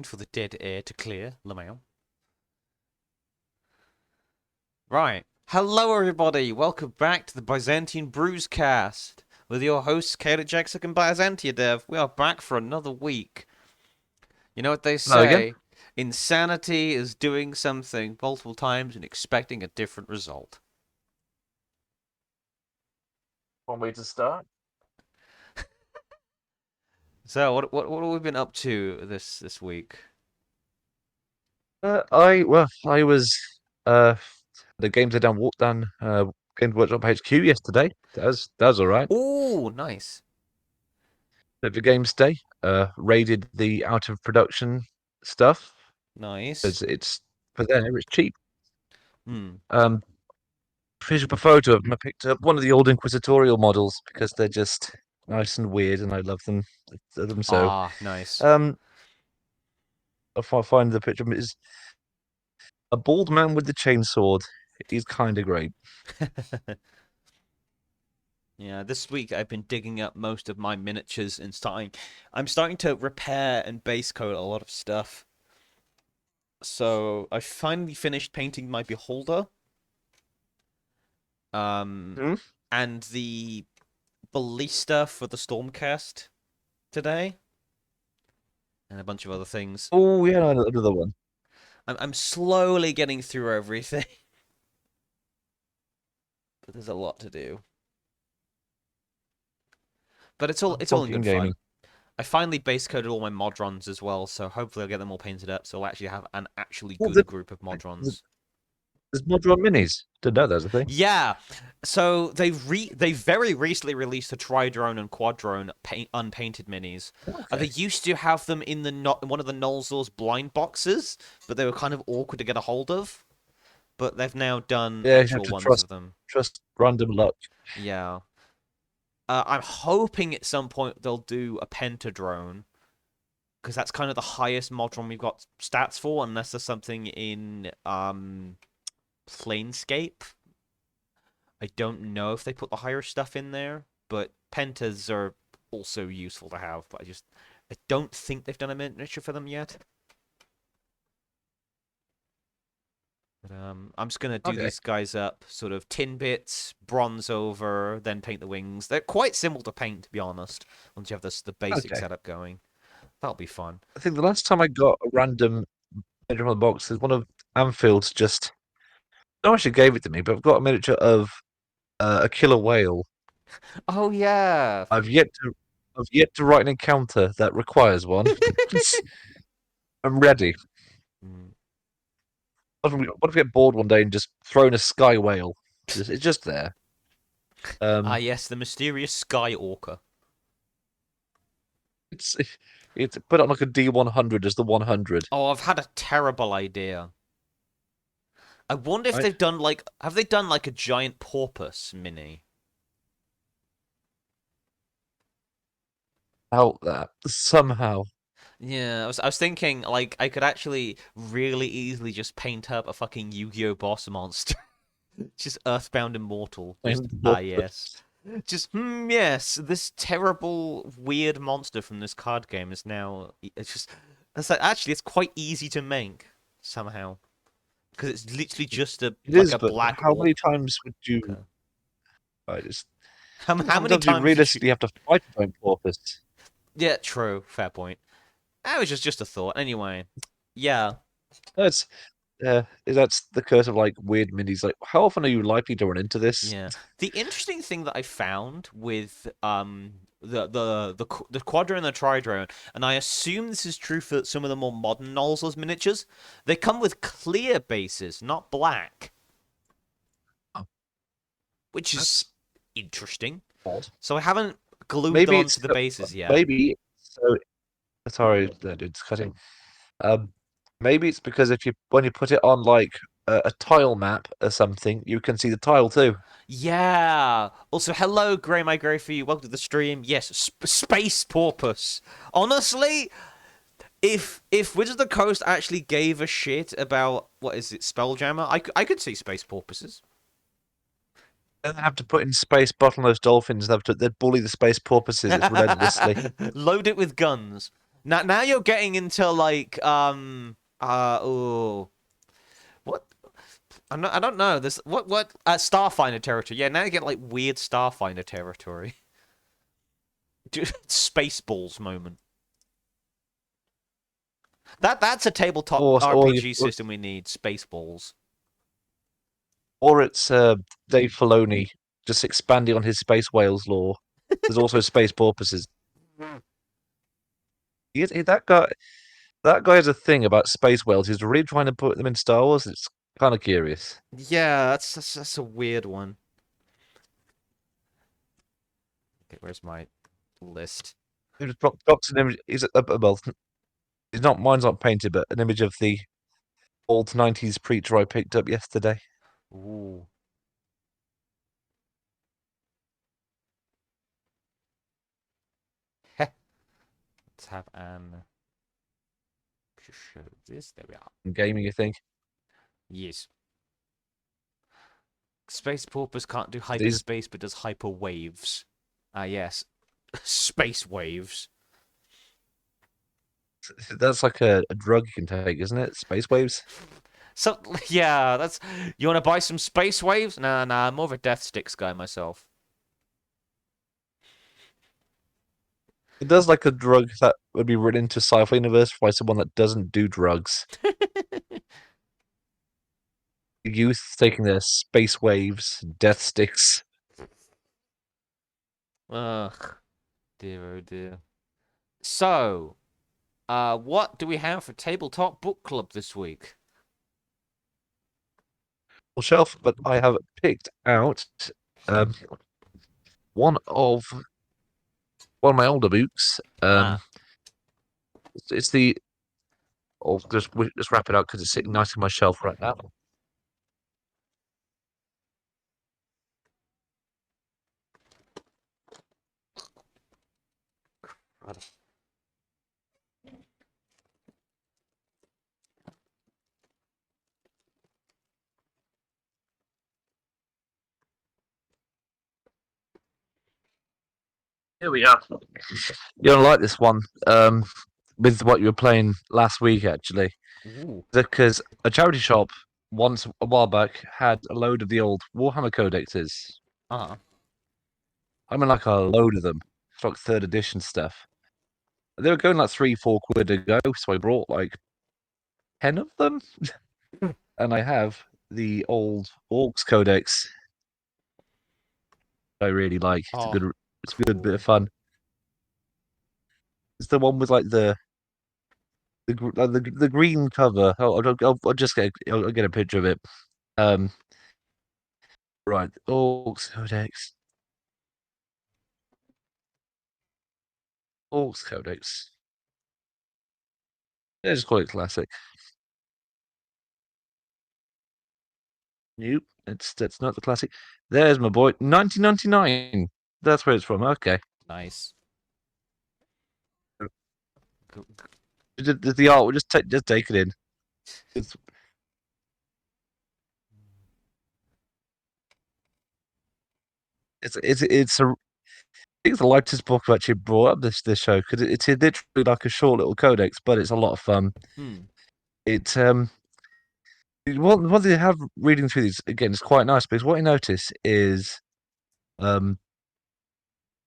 for the dead air to clear, Lamau. Right. Hello, everybody. Welcome back to the Byzantian Brewscast with your hosts, Caleb Jackson and Byzantia Dev. We are back for another week. You know what they Hello again. say? Insanity is doing something multiple times and expecting a different result. One way to start. So, what have we been up to this week? I was the games I done walked down Games Workshop HQ yesterday. That was all right. Oh, nice, Bit of a games day. Raided the out of production stuff nice. because it's for there it's cheap. Hmm. Um, Finished up a photo of them. I picked up one of the old Inquisitorial models because they're just nice and weird, and I love them so. Ah, nice. Um, if I find the picture, is a bald man with the chainsword. He's kind of great. Yeah, this week I've been digging up most of my miniatures and I'm starting to repair and base coat a lot of stuff. So I finally finished painting my beholder, um, Hmm? and the ballista for the Stormcast today, and a bunch of other things. Oh yeah, another one. I'm slowly getting through everything, but there's a lot to do. But it's all in Fucking good gaming. fun. I finally base coated all my modrons as well, so hopefully I'll get them all painted up. So I'll actually have an actually Oh, good group of there's modrons. Modron Minis. Didn't know that was a thing. Yeah, so they very recently released the Tridrone and Quadrone unpainted minis. They Okay. used to have them in the one of the Nolzur's blind boxes, but they were kind of awkward to get a hold of. But they've now done Yeah, you have actual to ones trust of them. trust random luck. Yeah, I'm hoping at some point they'll do a Pentadrone because that's kind of the highest Modron we've got stats for, unless there's something in Planescape. I don't know if they put the higher stuff in there, but pentas are also useful to have. But I don't think they've done a miniature for them yet. But I'm just gonna do Okay. these guys up, sort of tin bits, bronze over, then paint the wings. They're quite simple to paint, to be honest. Once you have the basic Okay. setup going, that'll be fun. I think the last time I got a random miniature from the box is one of Anfield's just no one actually gave it to me, but I've got a miniature of a killer whale. Oh yeah. I've yet to I've yet to write an encounter that requires one. I'm ready. Mm. What if we get bored one day and just throw in a sky whale? It's just there. Ah Um, yes, the mysterious sky orca. it's it's put on like a D100 as the 100. Oh, I've had a terrible idea. I wonder if Right? they've done like have they done like a giant porpoise mini? Out that somehow. Yeah, I was thinking like I could actually really easily just paint up a fucking Yu-Gi-Oh boss monster. Just Earthbound Immortal. Just yes. Just yes, this terrible weird monster from this card game is now actually it's quite easy to make somehow because it's literally just a It like is, a but black how many orc. times would you? Okay. It's, How how many many times do you times did you? realistically have to fight a giant porpoise? Yeah, true. Fair point. That was just a thought. Anyway, yeah. That's that's the curse of like weird minis. Like, how often are you likely to run into this? Yeah. The interesting thing that I found with the Quadra and the Tridrone, and I assume this is true for some of the more modern Nolzur's miniatures, they come with clear bases, not black, Oh, which is that's interesting. odd. So I haven't glued them Maybe onto it's the bases yet. maybe so. Sorry, it's cutting. Um, Maybe it's because if you when you put it on like a tile map or something, you can see the tile too. Yeah. Also, hello, Grey My Grey for you. Welcome to the stream. Yes, Space Porpoise. Honestly, if Wizards of the Coast actually gave a shit about what is it, Spelljammer, I could see space porpoises. Then they have to put in space bottlenose dolphins. They'd bully the space porpoises relentlessly. Load it with guns. Now you're getting into like oh what I don't know this what Starfinder territory. Yeah, now you get like weird Starfinder territory. Dude, Spaceballs moment. That's a tabletop RPG system we need. Spaceballs. Or it's Dave Filoni just expanding on his space whales lore. There's also space porpoises. That guy has a thing about space whales. He's really trying to put them in Star Wars. It's kind of curious. Yeah, that's a weird one. Okay, where's my list? He just dropped an image. Well, he's not. Mine's not painted, but an image of the old '90s preacher I picked up yesterday. Ooh. Let's have an show this. There we are. Gaming, you think? Yes. Space Porpoise can't do These hyperspace, but does hyper waves. Ah, yes. Space waves. That's like a drug you can take, isn't it? Space waves. So, yeah, that's... You want to buy some space waves? Nah, I'm more of a death sticks guy myself. It does like a drug that would be written into sci-fi universe by someone that doesn't do drugs. Youth taking their space waves, death sticks. Ugh. Dear, oh dear. So, what do we have for Tabletop Book Club this week? Shelf, but I have picked out um, one of my older books. It's the. I'll just wrap it out because it's sitting nice on my shelf right now. Here we are. You're gonna like this one. With what you were playing last week, actually, Ooh. because a charity shop once a while back had a load of the old Warhammer codexes. Uh-huh. I mean, like a load of them. It's like third edition stuff. They were going like £3-4 a go, so I brought like 10 of them, and I have the old Orcs Codex. I really like. Oh, It's a good bit cool. of fun. It's the one with like the green cover. I'll just I'll get a picture of it. Um, right, Orcs Codex. Orcs Codex. Let's just call it classic. Nope, that's not the classic. There's my boy, 1999. That's where it's from. Okay. Nice. The art. We'll just take it in. It's it's a. I think it's the lightest book I've actually brought up this show because it's literally like a short little codex, but it's a lot of fun. Hmm. It's what they have reading through these again is quite nice because what I notice is um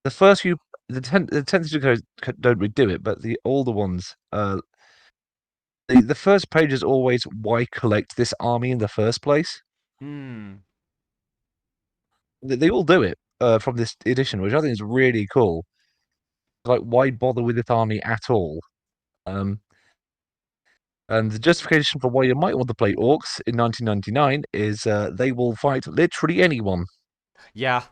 the first few the tenth edition codes don't really do it, but the older ones the first page is always why collect this army in the first place. Hmm. They all do it from this edition, which I think is really cool. Like, why bother with this army at all? Um, and the justification for why you might want to play orcs in 1999 is they will fight literally anyone. Yeah.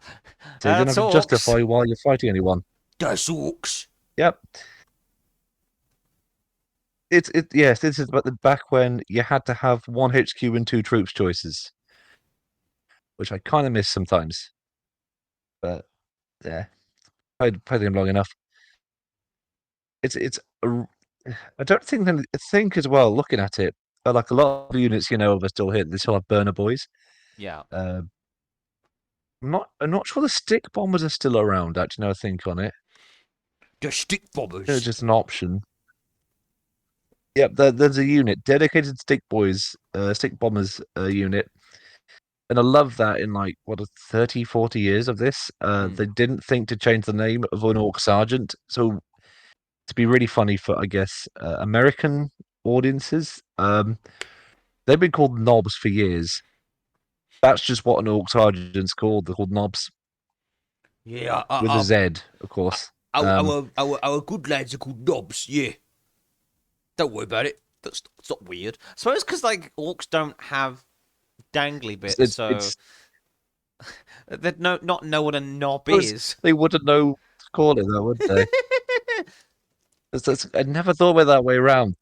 So you don't That's have to orcs. justify why you're fighting anyone. That's orcs. Yep. Yes, this is about the back when you had to have one HQ and two troops choices, which I kind of miss sometimes. But yeah, played them long enough. It's I don't think I think as well. Looking at it, like a lot of units are still here. They still have burner boys. Yeah. Uh, I'm not sure the stick bombers are still around. Actually, now I think on it, The stick they're bombers. just an option. Yep, there's a unit dedicated stick boys, stick bombers unit, and I love that in like what 30, 40 years of this, they didn't think to change the name of an orc sergeant. So to be really funny for I guess American audiences, they've been called knobs for years. That's just what an orc sergeant's called. They're called knobs Yeah, with a Z, of course. our good lads are called knobs, yeah. Don't worry about it. It's not weird. I suppose because like orcs don't have dangly It's, bits, it's, so it's they'd not know what a knob suppose is. they wouldn't know to call it that, would they? I never thought of it that way around.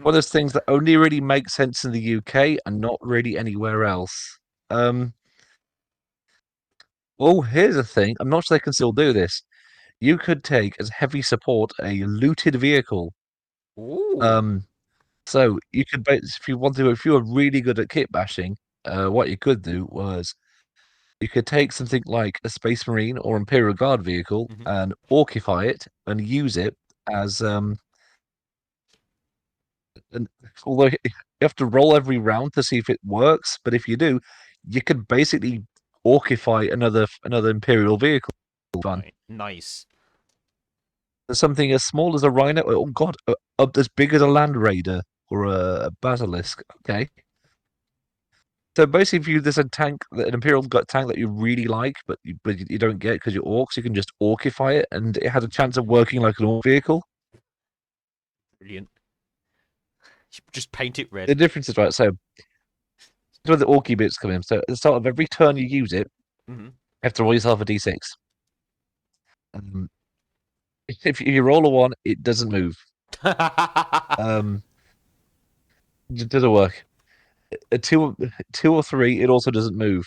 One of those things that only really makes sense in the UK and not really anywhere else. Um, oh, here's a thing. I'm not sure they can still do this. You could take as heavy support a looted vehicle. Ooh. So you could, if you want to, if you were really good at kit bashing, what you could do was you could take something like a Space Marine or Imperial Guard vehicle Mhm. and orcify it and use it as and although you have to roll every round to see if it works, but if you do, you could basically orcify another Imperial vehicle. Fun. Right. Nice. Something as small as a Rhino. Oh God, up as big as a Land Raider or a Basilisk. Okay. So basically, if you there's a tank, an Imperial got tank that you really like, but you don't get because you're orcs, you can just orcify it, and it has a chance of working like an orc vehicle. Brilliant. Just paint it The red. difference is right. So that's where the orky bits come in. So at the start of every turn you use it, Mm-hmm. you have to roll yourself a d6. If you roll a one, it doesn't move. Um, it doesn't work. A two or three, it also doesn't move.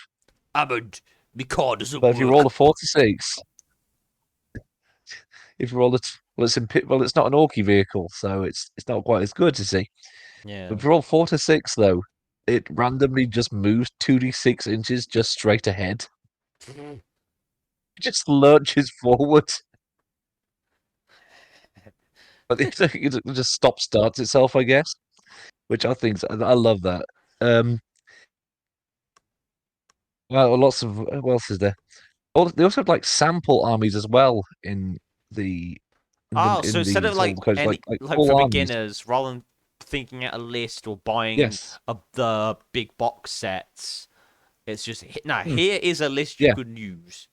Hammond, me car doesn't But if you roll work. a 4 to 6, if you roll it, well, it's not an orky vehicle, so it's not quite as good to see. Yeah. But if you roll 4 to 6, though, it randomly just moves 2d6 inches just straight ahead. It just lurches forward. But it just stop starts itself, I guess, which I think I love that. Um, well, lots of what else is there? Oh, they also have like sample armies as well the Oh, so in instead the of like Soul Codes, any like like for full armies. beginners, rather than thinking out a list or buying Yes. the big box sets, it's just now Hmm. here is a list you Yeah. could use.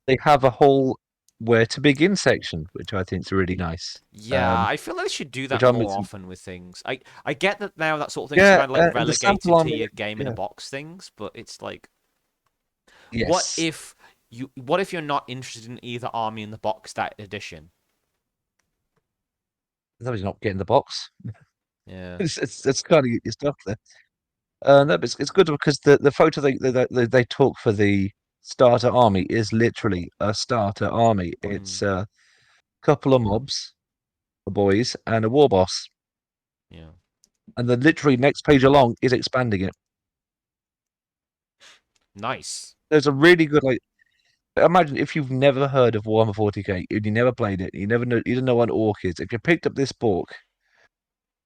They have a whole where to begin section, which I think is really nice. Yeah, I feel like they should do Which that I'm more missing. often with things. I get that now that sort of thing's Yeah, kind of like and the sample relegated to army. your game in a Yeah. box things, but it's like Yes. what if you're not interested in either army in the box that edition? Nobody's not getting the box. Yeah. It's kind of your stuff there. No, but it's good because the photo they took for the starter army is literally a starter army. Mm, It's a couple of mobs, boys, and a war boss. yeah. And the literally next page along is expanding it. Nice. There's a really good like. Imagine if you've never heard of Warhammer 40k, and you never played it, you don't know what an orc is. If you picked up this book,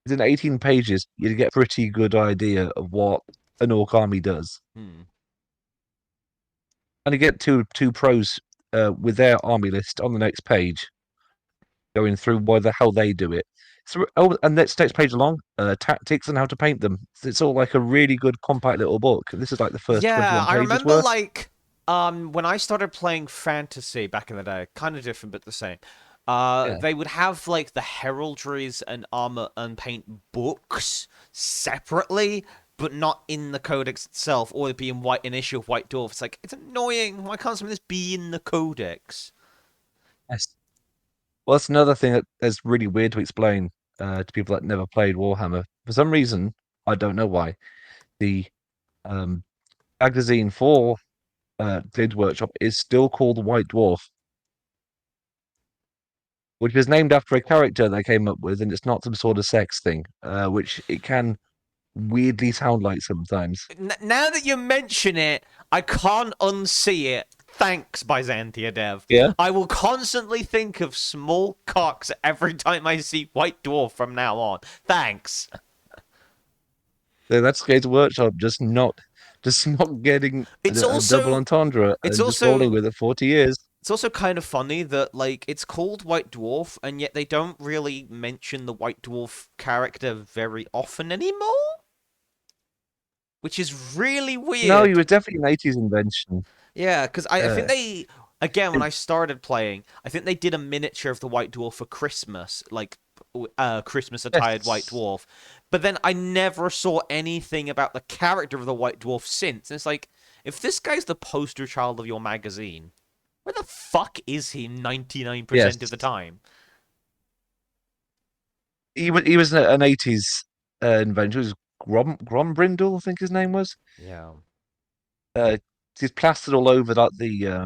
within 18 pages, you'd get a pretty good idea of what an orc army does. Hmm. And you get two pros with their army list on the next page, going through how they do it. So, and next page along, tactics and how to paint them. It's all like a really good compact little book. And this is like the first Yeah, 21 I pages remember worth. like when I started playing fantasy back in the day, kind of different but the same. Yeah. They would have like the heraldries and armor and paint books separately, but not in the codex itself, or it'd be in an issue of White Dwarf. It's like it's annoying. Why can't some of this be in the codex? Yes. Well, that's another thing that is really weird to explain to people that never played Warhammer. For some reason, I don't know why, the um, magazine for Games Workshop is still called White Dwarf, which was named after a character they came up with, and it's not some sort of sex thing, which it can weirdly sound like sometimes. Now that you mention it, I can't unsee it. Thanks, Byzantia dev. Yeah. I will constantly think of small cocks every time I see White Dwarf from now on. Thanks. So that's Games Workshop just not getting It's a double also entendre it's and just rolling also with it 40 years. it's also kind of funny that like it's called White Dwarf and yet they don't really mention the White Dwarf character very often anymore, which is really No, he weird. was definitely an 80s invention. Yeah, because I think Uh, they again when it- I started playing, I think they did a miniature of the White Dwarf for Christmas, like Christmas attired White yes. Dwarf. But then I never saw anything about the character of the White Dwarf since. And it's like, if this guy's the poster child of your magazine, where the fuck is he 99% of Yes. the time? He was an 80s inventor. It was Grombrindle, I think his name was. Yeah. Uh, he's plastered all over like the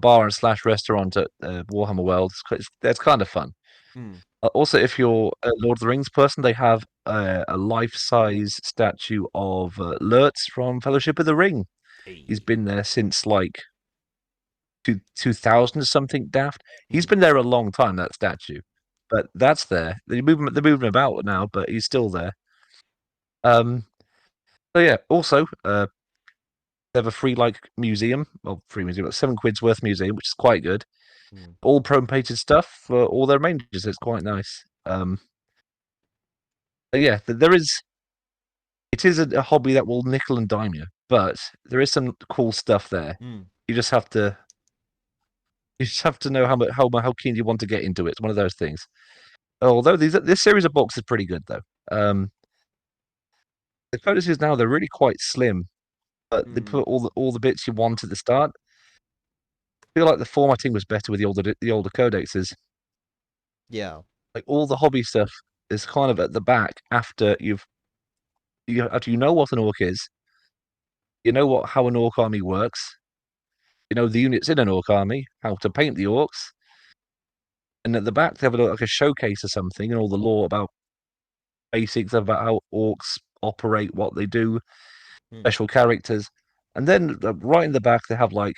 bar and slash restaurant at Warhammer World. That's kind of fun. Mm. Also, if you're a Lord of the Rings person, they have a life-size statue of Lurtz from Fellowship of the Ring. He's Hey. been there since like 2000 or something daft. He's Mm. been there a long time, that statue. But that's there. They're moving about now, but he's still there. Um, so yeah, also, they have a free like museum, well, free museum, like £7 worth museum, which is quite good. Mm. All chrome painted stuff for all their ranges. It's quite nice. But yeah, there is. It is a hobby that will nickel and dime you, but there is some cool stuff there. Mm. You just have to. You just have to know how keen you want to get into it. It's one of those things. Although this series of books is pretty good though. The codices now they're really quite slim, but they Mm. put all the bits you want at the start. I feel like the formatting was better with the older codexes. Yeah. Like all the hobby stuff is kind of at the back after after you know what an orc is, you know how an orc army works, you know the units in an orc army, how to paint the orcs, and at the back they have like a showcase or something, and all the lore about basics about how orcs operate, what they do, Mm. special characters, and then right in the back they have like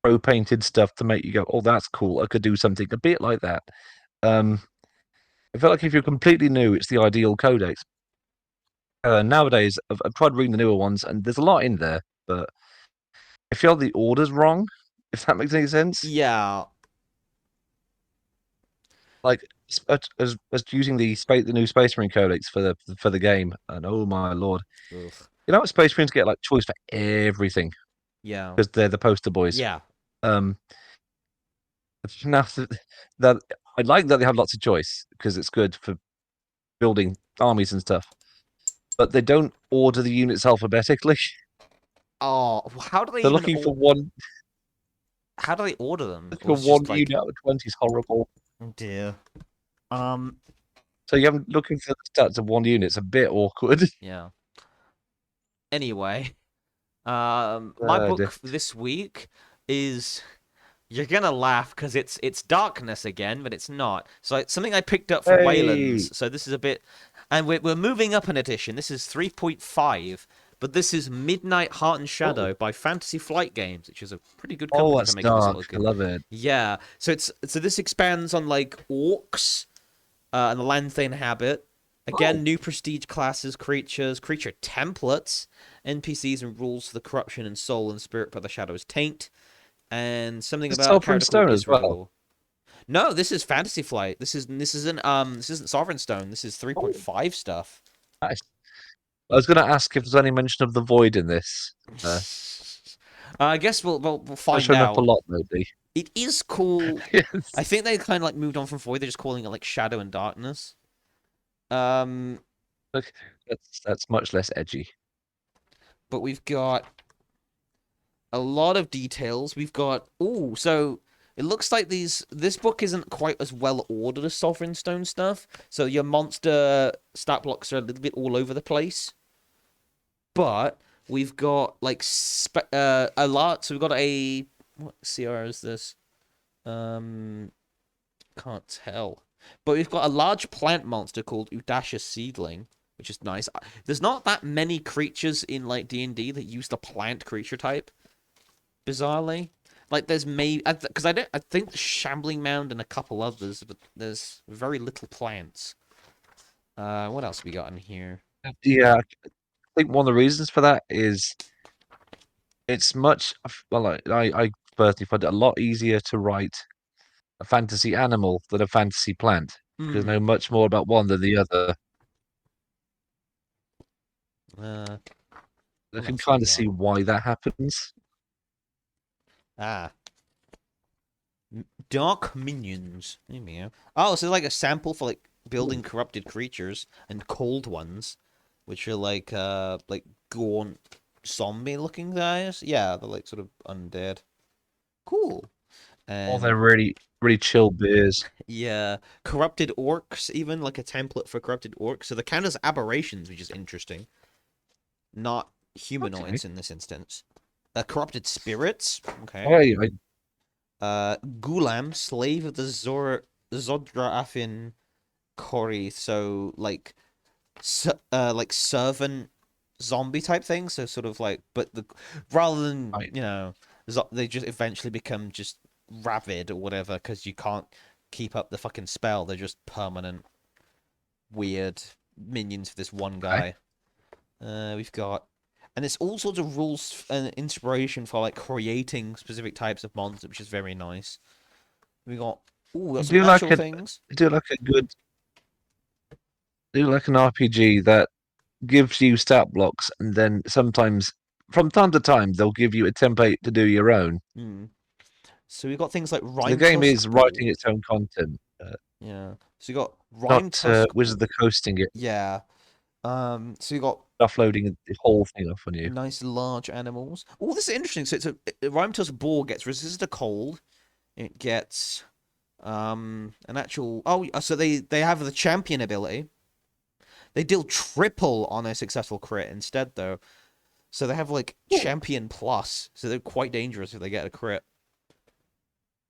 pro painted stuff to make you go, oh, that's cool. I could do something a bit like that. Um, I feel like if you're completely new, it's the ideal codex. Nowadays, I've tried reading the newer ones, and there's a lot in there, but I feel the order's wrong. If that makes any sense. Yeah. Like as using the new Space Marine codex for the game, and oh my lord, Ugh. you know what Space Marines get like choice for everything Yeah. because they're the poster boys. Yeah. Um, now that I like that they have lots of choice because it's good for building armies and stuff, but they don't order the units alphabetically. Oh, how do they They're even looking for one how do they order them? looking Or for it's one just like, unit out of 20 is horrible. oh dear. Um, So you haven't looking for the stats of one unit. It's a bit awkward. yeah. Anyway, my book Dear. this week is you're gonna laugh because it's darkness again, but it's not. So it's something I picked up from Hey. Wayland's. So this is a bit, and we're moving up an edition. This is 3.5, but this is Midnight Heart and Oh, Shadow by Fantasy Flight Games, which is a pretty good oh, company for that's making this sort dark. of I good. love it. Yeah. So this expands on like orcs, and the lands they inhabit. Oh, Again, new prestige classes, creatures, creature templates, NPCs, and rules for the corruption and soul and spirit by the shadow's taint, and something it's about a Sulfur and character called Stone as well. Israel. No, this is Fantasy Flight. This isn't Sovereign Stone. This is Oh, 3.5 stuff. nice. I was going to ask if there's any mention of the void in this. I guess we'll Not find showing up a out. lot lately. It is cool. I Yes. think they kind of like moved on from Void. They're just calling it like Shadow and Darkness. Um, Look, that's much less edgy. but we've got a lot of details. We've got so it looks like this book isn't quite as well ordered as Sovereign Stone stuff. So your monster stat blocks are a little bit all over the place. But we've got like a lot. So we've got a what CR is this? Can't tell. But we've got a large plant monster called Udasha Seedling, which is nice. There's not that many creatures in like D&D that use the plant creature type. bizarrely. Like there's maybe because I think the Shambling Mound and a couple others, but there's very little plants. What else we got in here? Yeah, I think one of the reasons for that is it's much well. I personally find it a lot easier to write a fantasy animal than a fantasy plant because I know Hmm. much more about one than the other. Uh, I what can else have we kind of got? see why that happens. Ah, Dark Minions. There we go. Oh, so like a sample for like building corrupted creatures and cold ones, which are like gaunt zombie looking guys. Yeah, they're like sort of undead. Cool. Or they're And really, really chill beers. yeah, corrupted orcs, even like a template for corrupted orcs. So they count as aberrations, which is interesting. Not Okay. humanoids in this instance. Corrupted spirits. Okay. I Gulam, slave of the Zodra'afin Kori. So like servant zombie type thing. So sort of like, but rather than I they just eventually become just rabid or whatever because you can't keep up the fucking spell. They're just permanent weird minions for this one okay. guy. We've got, and it's all sorts of rules and inspiration for like creating specific types of monsters, which is very nice. We got, we I got some do like natural a things. I do like a good I do like an RPG that gives you stat blocks and then sometimes from time to time they'll give you a template to do your own. Hmm. So we got things like So the Rhyme game Tusk is writing Ball. its own content, Yeah. So you got not Rhyme Tusk Wizard of Ball. the Coasting it, Yeah. So you got offloading the whole thing off on you. nice large animals. Oh, this is interesting. So it's a Rhyme Tusk Ball gets resisted to cold. It gets an actual. Oh, so they have the champion ability. They deal triple on a successful crit instead, though. So they have like champion plus. So they're quite dangerous if they get a crit.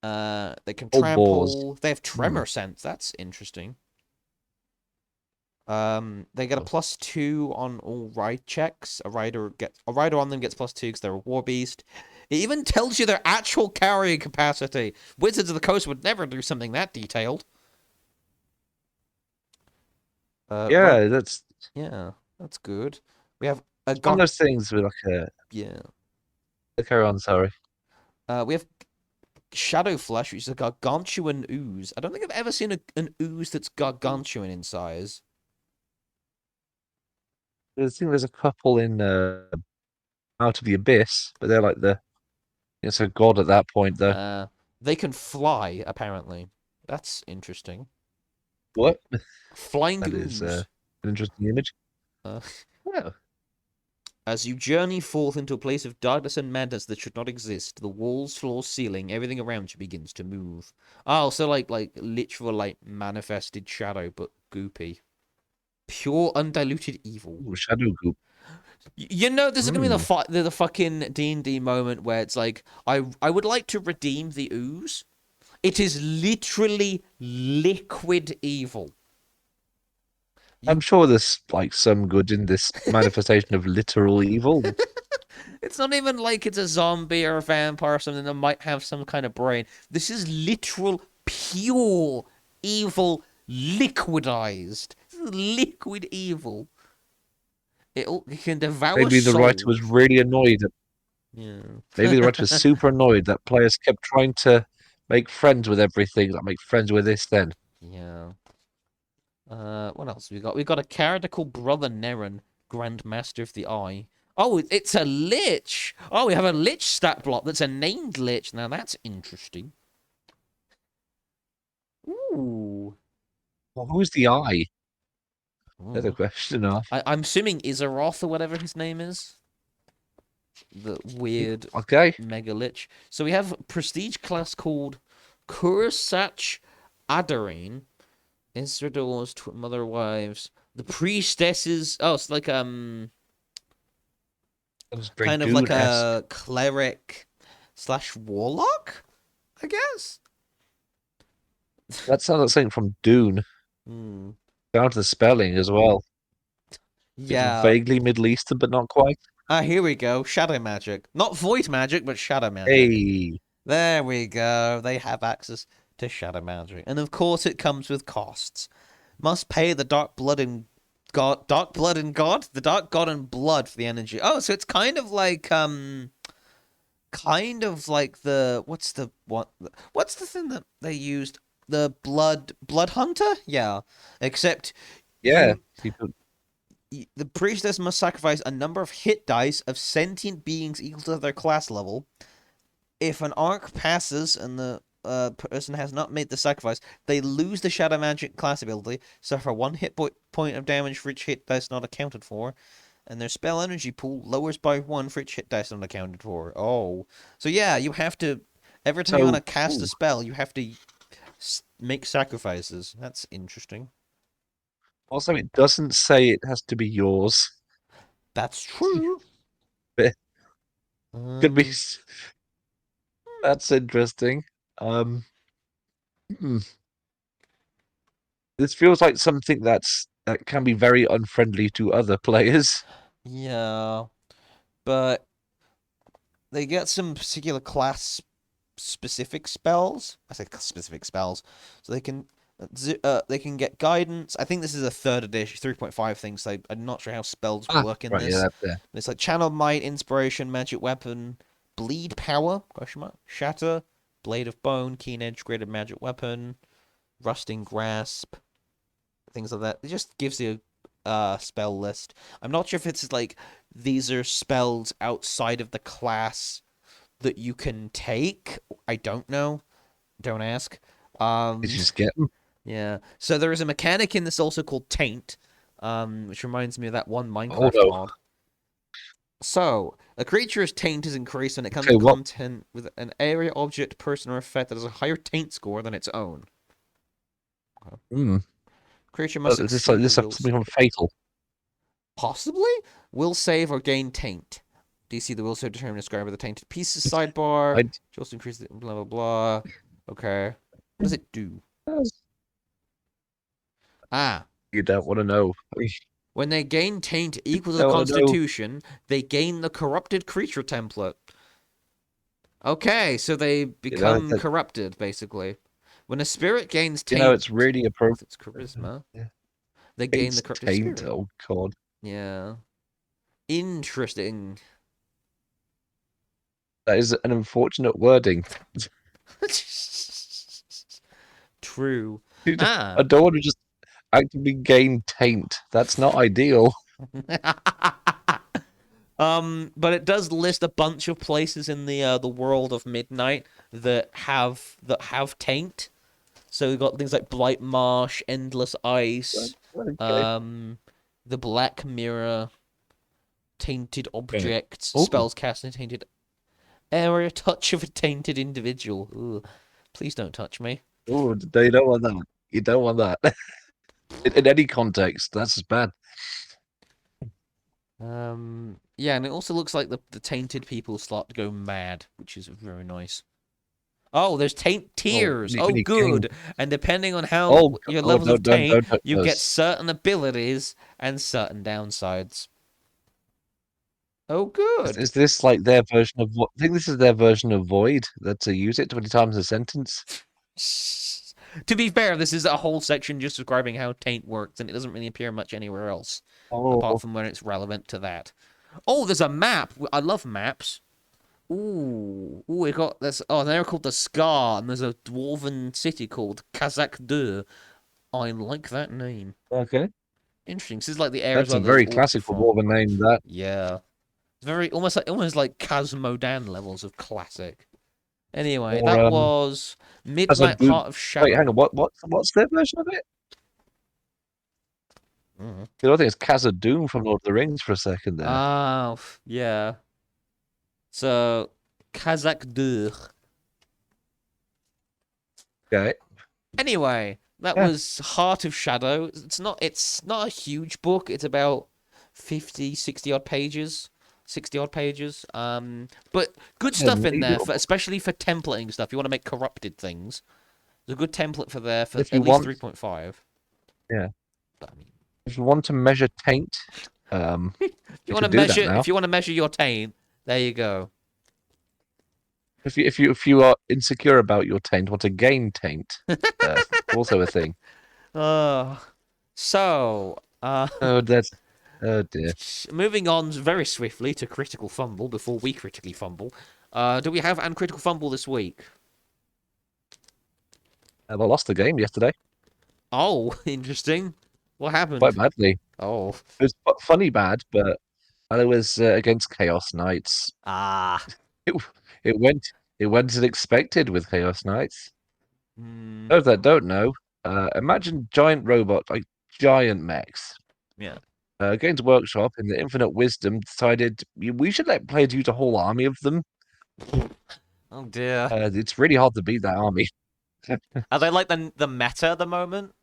They can Old balls. trample. They have Hmm. tremor sense. That's interesting. They get a Oh. +2 on all ride checks. A rider on them gets +2 because they're a war beast. It even tells you their actual carrying capacity. Wizards of the Coast would never do something that detailed. Right. Yeah, that's Yeah, that's good. We have a one of god. those things with like Yeah. a carry on, sorry. We have Shadow Flesh, which is a gargantuan ooze. I don't think I've ever seen an ooze that's gargantuan in size. I think there's a couple in Out of the Abyss, but they're like it's a god at that point though. Uh, they can fly, apparently. That's interesting. What? Flying That is ooze. an interesting image. Uh, Well, as you journey forth into a place of darkness and madness that should not exist, the walls, floor, ceiling, everything around you begins to move. Oh, so like literal like manifested shadow, but goopy. Pure undiluted evil. ooh, Shadow Goop. You know, this is gonna be Mm. the fucking D&D moment where it's like, I would like to redeem the ooze. It is literally liquid evil. I'm You, sure there's like some good in this manifestation of literal evil. it's not even like it's a zombie or a vampire or something that might have some kind of brain. This is literal, pure evil, liquidized. This is liquid evil. It can devour Maybe the writer was souls. really annoyed. Yeah. Maybe the writer was super annoyed that players kept trying to make friends with everything. Like make friends with this, then. Yeah. What else we got? We got a character called Brother Neron, Grandmaster of the Eye. Oh, it's a lich. Oh, we have a lich stat block that's a named lich. Now that's interesting. Ooh. Well, who's the eye? That's a Ooh. question off. I'm assuming Izaroth or whatever his name is. The weird Okay. mega lich. So we have a prestige class called Kursach Adarine. Isrador's mother wives. The priestesses. Oh, it's like That's very kind of like Dune-esque. a cleric slash warlock, I guess. That sounds like something from Dune, down to the spelling as well. It's Yeah, vaguely Middle Eastern, but not quite. Ah, here we go. Shadow magic. Not void magic, but shadow magic. Hey, There we go. They have access to shadow magic. And of course it comes with costs. Must pay the dark blood and god the dark god and blood for the energy. Oh, so it's kind of like the what's the thing that they used? The blood hunter? Yeah. Except yeah. the priestess must sacrifice a number of hit dice of sentient beings equal to their class level. If an arc passes and the person has not made the sacrifice, they lose the shadow magic class ability, suffer 1 hit point of damage for each hit dice not accounted for, and their spell energy pool lowers by 1 for each hit dice not accounted for. Oh. So yeah, you have to, every time you want to cast a spell, you have to make sacrifices. That's interesting. Also, it doesn't say it has to be yours. That's true. Could be. That's interesting. Hmm. This feels like something that can be very unfriendly to other players. Yeah, but they get some particular class specific spells. I say specific spells, so they can get guidance. I think this is a 3rd edition, 3.5 thing. So I'm not sure how spells work in right, this. yeah, that's there. It's like channel might, inspiration, magic weapon, bleed power, shatter, blade of bone, keen edge, graded magic weapon, rusting grasp, things like that. It just gives you a spell list. I'm not sure if it's like these are spells outside of the class that you can take. I don't know. Don't ask. You just get them. Yeah. So there is a mechanic in this also called Taint, which reminds me of that one Oh, Minecraft no. mod. So, a creature's taint is increased when it comes Okay, to what- content with an area, object, person, or effect that has a higher taint score than its own. Hmm. Creature must Is this succeed like this the will something from Fatal? Possibly? Will save or gain taint. DC the will save determined describe with the tainted pieces sidebar. I Just increase the blah blah blah. Okay. What does it do? Ah. You don't want to know. When they gain taint equal to the Don't wanna know. constitution, they gain the corrupted creature template. Okay, so they become corrupted, basically. When a spirit gains taint, it's really appropriate. it's charisma. Yeah. They gain the corrupted Taint. spirit. Oh god. Yeah. Interesting. That is an unfortunate wording. True. I don't want to just actively gain taint. That's not ideal. But it does list a bunch of places in the world of Midnight that have taint. So we've got things like Blight Marsh, Endless Ice, Okay. the Black Mirror, Tainted Objects, Ooh. Spells cast in Tainted Area, Touch of a Tainted Individual. Ooh, please don't touch me. Oh, you don't want that. You don't want that. In any context, that's just bad. Yeah, and it also looks like the tainted people start to go mad, which is very nice. Oh, there's taint tiers. Oh, good. And depending on how your levels of taint, you get certain abilities and certain downsides. Oh, good. Is this like their version of what? I think this is their version of Void. That to use it 20 times a sentence. To be fair, this is a whole section just describing how taint works, and it doesn't really appear much anywhere else, apart from when it's relevant to that. Oh, there's a map. I love maps. Ooh, we got this. Oh, they're called the Scar, and there's a dwarven city called Kazakh 2. I like that name. Okay. Interesting. This is like the areas. That's a very classical dwarven name. That. Yeah. It's very almost like Kazmodan levels of classic. Anyway, that was Midnight Heart of Shadow. Wait, hang on. What's their version of it? Mm-hmm. I think it's Khazad-dûm from Lord of the Rings for a second there. Oh, yeah. So, Kazakh 2. Okay. Anyway, that was Heart of Shadow. It's not a huge book. It's about 50, 60 odd pages. 60 odd pages. But good stuff in there, especially for templating stuff. You want to make corrupted things. There's a good template for there for at least 3.5. Yeah. But, I mean, if you want to measure taint, if you You want to can do that measure, now. if you want to measure your taint, there you go. If you are insecure about your taint, want to gain taint, also a thing. So, Oh, that's oh dear. moving on very swiftly to critical fumble before we critically fumble. Do we have an critical fumble this week? I lost the game yesterday Oh, interesting. What happened? quite badly. Oh, It was funny bad, but it was against Chaos Knights. ah. It it went it went as expected with Chaos Knights. Hmm. Those that don't know, imagine giant robot, like giant mechs. Yeah. Games Workshop, in the infinite wisdom, decided we should let players use a whole army of them. Oh dear. It's really hard to beat that army. Are they like the meta at the moment?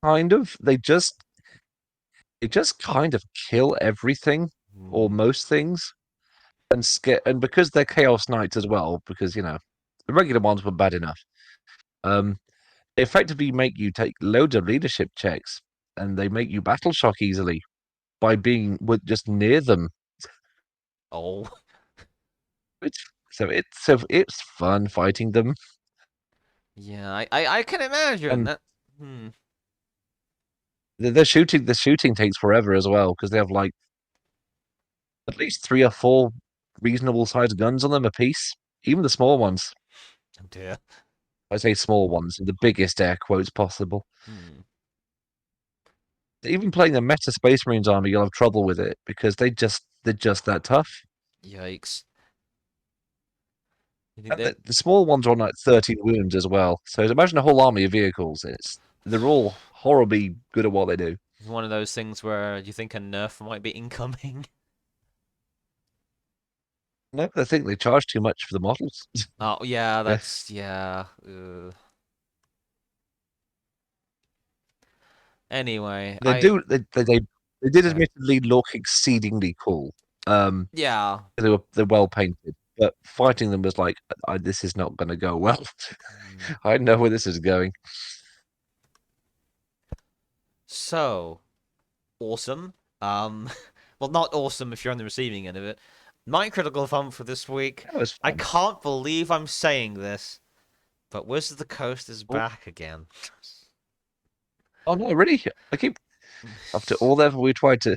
Kind of. They just kind of kill everything or Hmm. most things, and because they're Chaos Knights as well, because the regular ones were bad enough. They effectively make you take loads of leadership checks, and they make you battle shock easily by being just near them. Oh. So it's fun fighting them, Yeah, I can imagine and that. Hmm. the shooting takes forever as well because they have like at least 3 or 4 reasonable sized guns on them a piece, even the small ones. Oh dear. I say small ones in the biggest air quotes possible. Hmm. Even playing the Meta Space Marines army, you'll have trouble with it because they're just that tough. Yikes. You think And that the small ones are on like 13 wounds as well. So imagine a whole army of vehicles. They're all horribly good at what they do. it's one of those things where you think a nerf might be incoming? No, I think they charge too much for the models. Oh yeah, Yeah. that's yeah. Anyway, They do they did sorry. admittedly look exceedingly cool. Yeah. They're well painted, but fighting them was like, this is not going to go well. Hmm. I know where this is going. So awesome. Well, not awesome if you're on the receiving end of it. My critical fun for this week. That was I fun. can't believe I'm saying this, but Wizards of the Coast is Oh. back again. Oh no, really? I keep after all the effort we tried to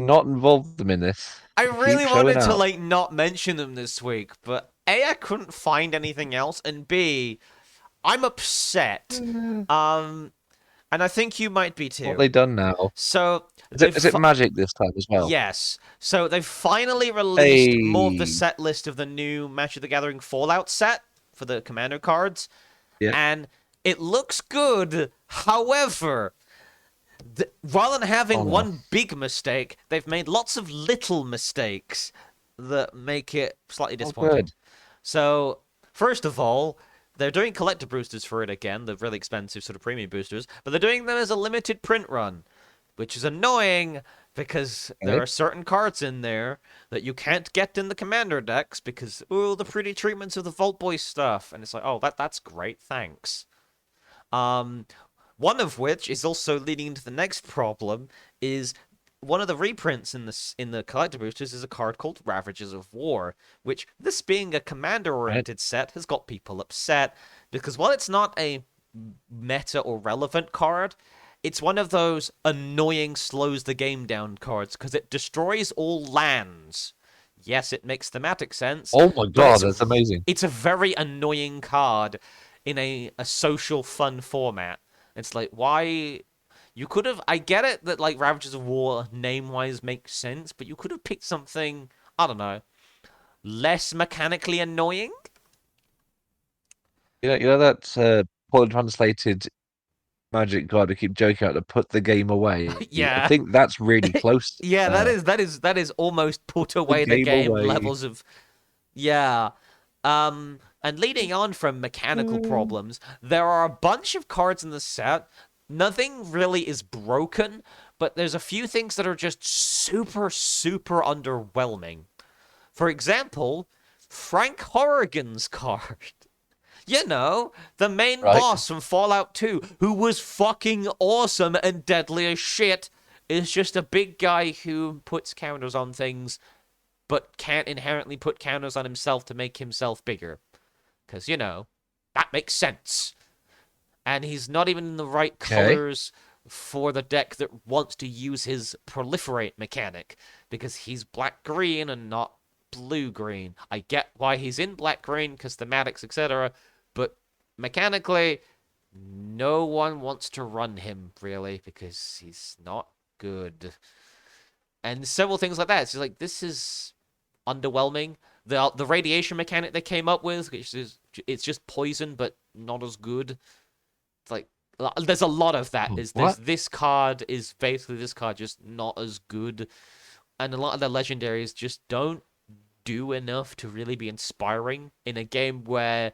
not involve them in this. I They really keep showing wanted to up. like not mention them this week, but A, I couldn't find anything else, and B, I'm upset. And I think you might be What too. they done now? So Is it magic this time as well? yes. So they've finally released more of the Hey. set list of the new Magic the Gathering Fallout set for the Commander cards. Yeah. And it looks good. However, rather than having Oh, no. one big mistake, they've made lots of little mistakes that make it slightly disappointing. good. So, first of all, they're doing collector boosters for it again, the really expensive sort of premium boosters, but they're doing them as a limited print run, which is annoying because there Okay. are certain cards in there that you can't get in the commander decks because, oh, the pretty treatments of the Vault Boy stuff. And it's like, oh, that's great, thanks. One of which is also leading into the next problem is one of the reprints in the collector boosters is a card called Ravages of War, which, this being a commander-oriented set, has got people upset because while it's not a meta or relevant card, it's one of those annoying slows the game down cards because it destroys all lands. Yes, it makes thematic sense. Oh my but god, that's amazing. It's a very annoying card in a social fun format. It's like, why? You could have. I get it that like Ravages of War name wise makes sense, but you could have picked something, I don't know, less mechanically annoying. You know that poorly translated magic card we keep joking about to put the game away. I Yeah. think that's really close. Yeah, that is almost put away the game game away. levels of. Yeah. And leading on from mechanical problems, there are a bunch of cards in the set. Nothing really is broken, but there's a few things that are just super, super underwhelming. For example, Frank Horrigan's card. You know, the main Right. boss from Fallout 2, who was fucking awesome and deadly as shit is just a big guy who puts counters on things, but can't inherently put counters on himself to make himself bigger. Because, that makes sense. And he's not even in the right Okay. colors for the deck that wants to use his proliferate mechanic, because he's black-green and not blue-green. I get why he's in black-green, because thematics, etc., but mechanically, no one wants to run him, really, because he's not good. And several things like that. It's just like, this is underwhelming. The radiation mechanic they came up with, which is it's just poison, but not as good. It's like, there's a lot of that. This card is basically this card, just not as good. And a lot of the legendaries just don't do enough to really be inspiring in a game where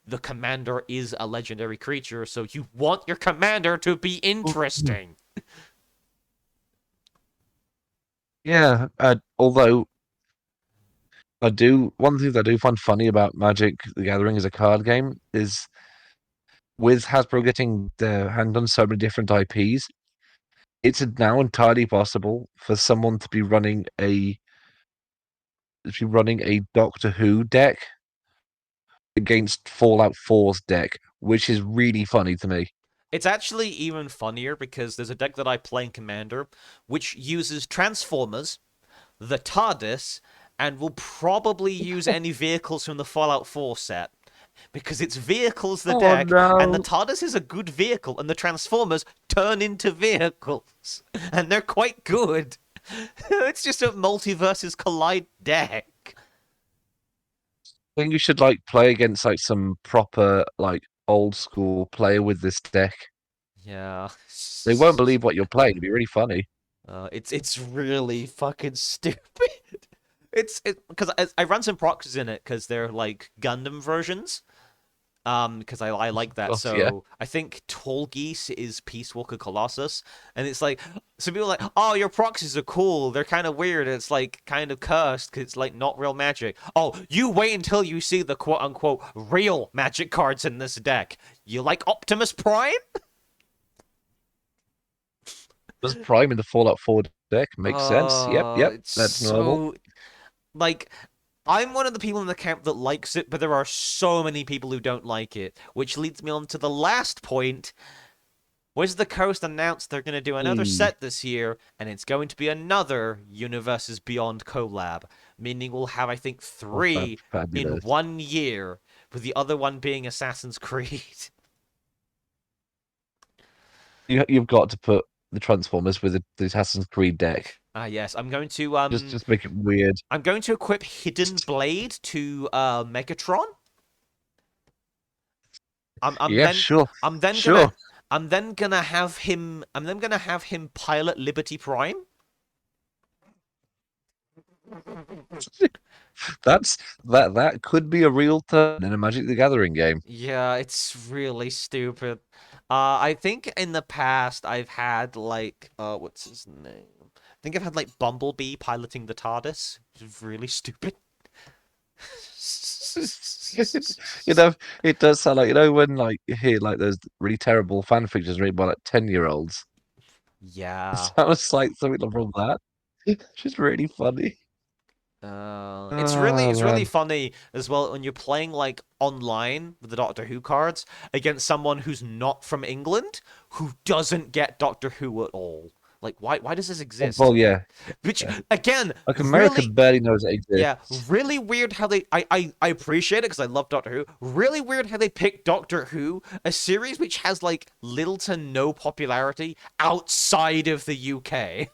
the commander is a legendary creature, so you want your commander to be interesting. Yeah, although one thing that I do find funny about Magic the Gathering as a card game is with Hasbro getting their hand on so many different IPs, it's now entirely possible for someone to be running a Doctor Who deck against Fallout 4's deck, which is really funny to me. It's actually even funnier because there's a deck that I play in Commander which uses Transformers, the TARDIS, and will probably use any vehicles from the Fallout 4 set. Because it's vehicles the deck, and the TARDIS is a good vehicle, and the Transformers turn into vehicles. And they're quite good. It's just a multiverses collide deck. I think you should play against some proper old school player with this deck. Yeah. They won't believe what you're playing. It'd be really funny. It's really fucking stupid. It's because I run some proxies in it because they're like Gundam versions. Because I like that. Course, So yeah. I think Tall Geese is Peace Walker Colossus, and it's like some people are like, oh, your proxies are cool. They're kind of weird. It's like kind of cursed because it's like not real magic. Oh, you wait until you see the quote unquote real magic cards in this deck. You like Optimus Prime? There's Prime in the Fallout 4 deck. Makes sense. Yep, It's that's normal. so like I'm one of the people in the camp that likes it, but there are so many people who don't like it, which leads me on to the last point. Wizards of the Coast announced they're going to do another set this year, and it's going to be another Universes Beyond collab, meaning we'll have, I think, 3 in 1 year, with the other one being Assassin's Creed. You've got to put the Transformers with the Assassin's Creed deck. Yes, I'm going to Just make it weird. I'm going to equip Hidden Blade to Megatron. Sure. I'm then gonna have him pilot Liberty Prime. That could be a real turn in a Magic the Gathering game. Yeah, it's really stupid. I think in the past I've had what's his name? I think I've had Bumblebee piloting the TARDIS, which is really stupid. It does sound like when you hear those really terrible fan fictions written by 10-year-olds. Yeah. It sounds like something from that. It's just really funny. It's really funny as well when you're playing online with the Doctor Who cards against someone who's not from England who doesn't get Doctor Who at all. Why does this exist? Well, yeah. Which again, America really, barely knows it exists. Yeah, really weird how they. I appreciate it because I love Doctor Who. Really weird how they picked Doctor Who, a series which has little to no popularity outside of the UK.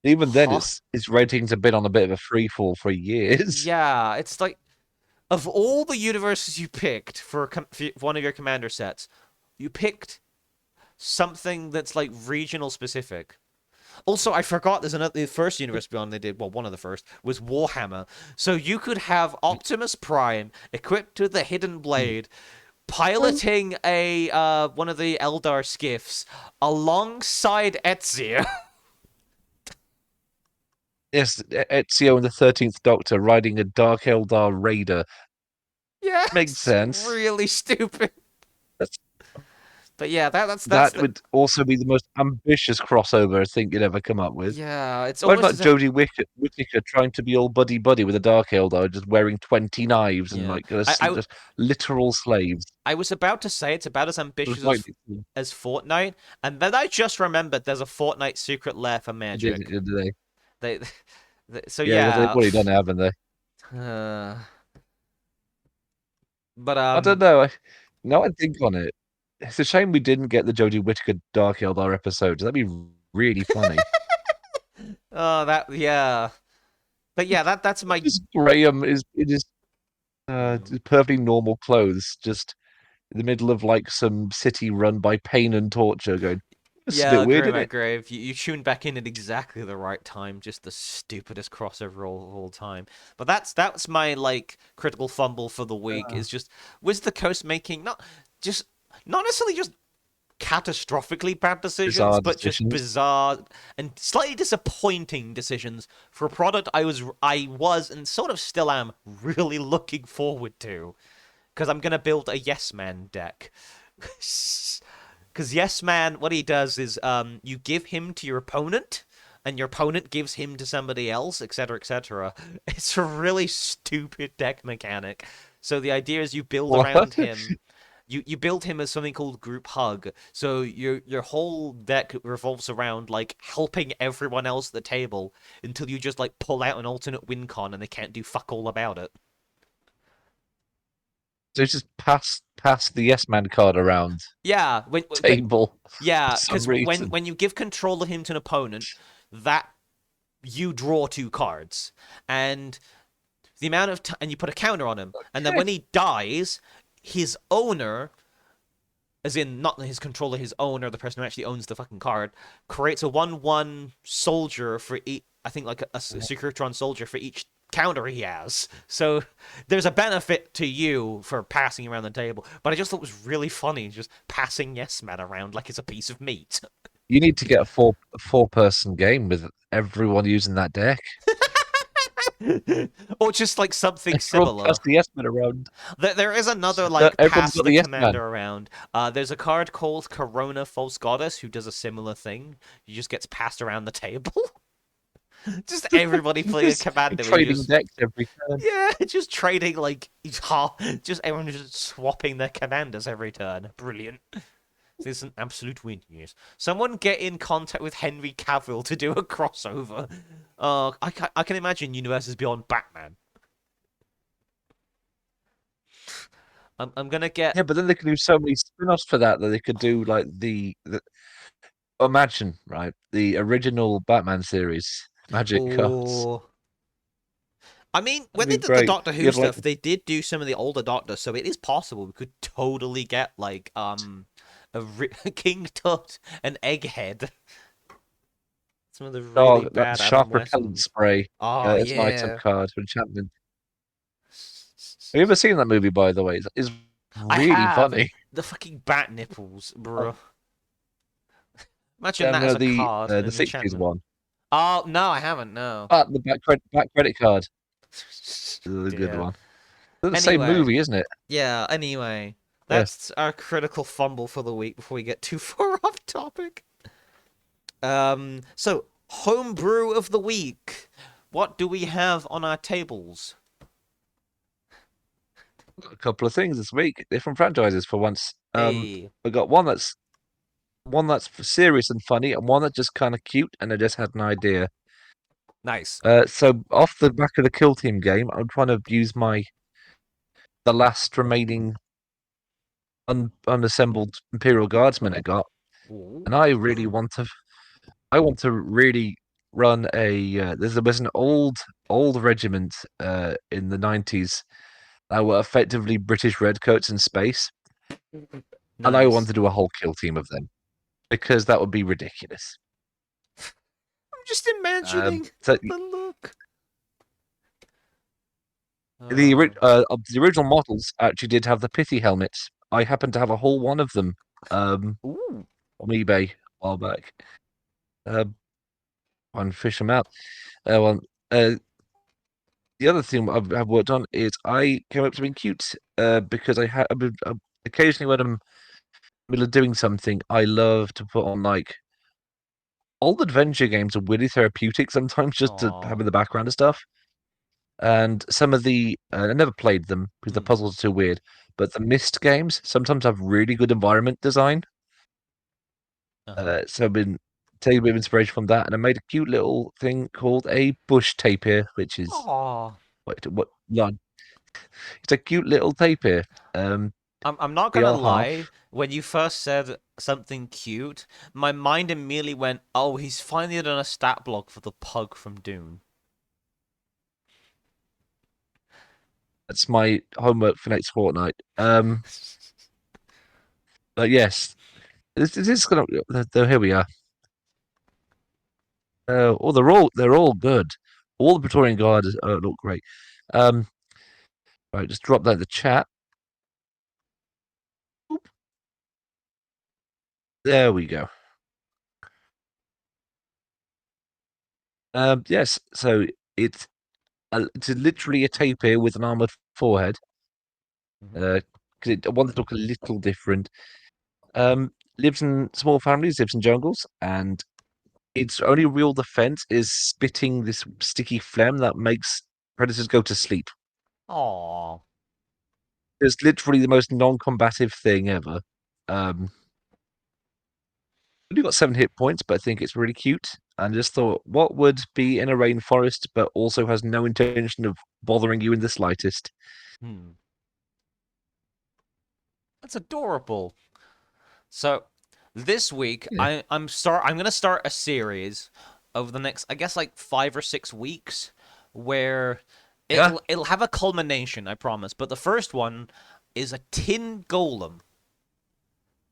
Even then, its ratings have been on a bit of a free fall for years. Yeah, it's of all the universes you picked for one of your commander sets, you picked something that's regional specific. Also, I forgot the first Universe Beyond they did, well, one of the first, was Warhammer. So you could have Optimus Prime equipped with the Hidden Blade, piloting one of the Eldar skiffs alongside Ezio. Yes, Ezio and the 13th Doctor riding a Dark Eldar Raider. Yeah, Makes sense. Really stupid. But yeah, that's That the would also be the most ambitious crossover I think you'd ever come up with. yeah. It's What almost about as if Jodie Whittaker trying to be all buddy buddy with a Dark Eldar, just wearing 20 knives and yeah. like I just literal slaves? I was about to say it's about as It was ambitious like as Fortnite, and then I just remembered there's a Fortnite secret lair for they did magic. it, didn't they? They, so Yeah, well, they've yeah. already done it, haven't they? Uh, but I don't know. Now I think on it, it's a shame we didn't get the Jodie Whittaker Dark Eldar episode. That'd be really funny. oh that yeah. But yeah, that's my Just Graham is in his mm. perfectly normal clothes, just in the middle of like some city run by pain and torture, going, "This is a bit Yeah, weird, Graham isn't at it?" Grave. You tuned back in at exactly the right time. Just the stupidest crossover of all time. But that's my like critical fumble for the week. Is just was the coast making not necessarily just catastrophically bad decisions, Bizarre but just decisions. bizarre and slightly disappointing decisions for a product I was and sort of still am really looking forward to because I'm gonna build a Yes Man deck. Because Yes Man, what he does is you give him to your opponent, and your opponent gives him to somebody else, etc., etc. It's a really stupid deck mechanic. So the idea is you build around What? him. You build him as something called group hug. So your whole deck revolves around like helping everyone else at the table until you just like pull out an alternate win con and they can't do fuck all about it. So just pass the Yes Man card around Yeah, table for yeah, some because reason. when you give control of him to an opponent, that you draw two cards, and the amount of and you put a counter on him, and then Okay. when he dies, his owner, as in not his controller, his owner, the person who actually owns the fucking card, creates a 1/1 soldier for each. I think like a Secretron soldier for each counter he has. So there's a benefit to you for passing around the table, but I just thought it was really funny just passing Yes Man around like it's a piece of meat. You need to get a four person game with everyone using that deck. or just like something Everyone pass similar. the Yes Man around. There is another like Everyone's pass got the the Yes Man. commander around. There's a card called Corona False Goddess who does a similar thing. He just gets passed around the table. just everybody playing a Just commander. Where you trading just decks every turn. yeah, just trading like just everyone just swapping their commanders every turn. Brilliant. This is an absolute win, yes. Someone get in contact with Henry Cavill to do a crossover. I can imagine Universes Beyond Batman. I'm gonna get Yeah, but then they could do so many spin-offs for that they could do like the imagine, right? The original Batman series, Magic Cards. oh. I mean, That'd when they be did the great. Doctor You Who have like stuff, they did do some of the older Doctors, so it is possible we could totally get like King Tut and Egghead. Some of the really that bad sharp Adam West repellent ones. spray. Oh It's an item yeah. card for enchantment. Have you ever seen that movie, by the way? It's I really have funny. the fucking bat nipples, bro. Imagine that as No, a card, the an 60s enchantment. one. Oh no, I haven't. No. Ah, the back credit card is a good Dear. one. They're the same Anyway, movie, isn't it? yeah. Anyway, Yes. that's our critical fumble for the week. Before we get too far off topic. So homebrew of the week. What do we have on our tables? A couple of things this week. Different franchises for once. Hey, We got one that's serious and funny, and one that's just kind of cute, and I just had an idea. nice. So off the back of the Kill Team game, I'm trying to use the last remaining unassembled Imperial Guardsmen I got, Ooh. and I want to really run a. There was an old regiment in the 90s that were effectively British redcoats in space, and I want Nice. to do a whole kill team of them because that would be ridiculous. I'm just imagining So the look. of the original models actually did have the pithy helmets. I happen to have a whole one of them Ooh. on eBay a while back. On fish them out. Well, the other thing I've worked on is I came up with something cute because I occasionally when I'm middle of doing something, I love to put on like old adventure games are really therapeutic sometimes just to Aw. have in the background and stuff. And some of the I never played them because the Mm. puzzles are too weird. But the Myst games sometimes have really good environment design. Uh-huh. So I've been taking a bit of inspiration from that, and I made a cute little thing called a bush tapir, which is Aw. what? No, it's a cute little tapir. Um, I'm not they gonna are half. lie. When you first said something cute, my mind immediately went, "Oh, he's finally done a stat block for the pug from Dune." That's my homework for next fortnight. But yes, this is gonna. Here we are. Oh, they're all good. All the Praetorian Guard look great. Um, right, just drop that in the chat. Oop, there we go. Yes, so it's it's literally a tapir with an armored forehead. Mhm. 'Cause I want it to look a little different. Lives in small families, lives in jungles, and its only real defense is spitting this sticky phlegm that makes predators go to sleep. Aw. It's literally the most non-combative thing ever. Um, only got 7 hit points, but I think it's really cute. And I just thought, what would be in a rainforest, but also has no intention of bothering you in the slightest? Hmm. That's adorable. So, this week Yeah. I'm gonna start a series over the next, I guess, like 5 or 6 weeks, where Yeah. it'll have a culmination, I promise. But the first one is a tin golem.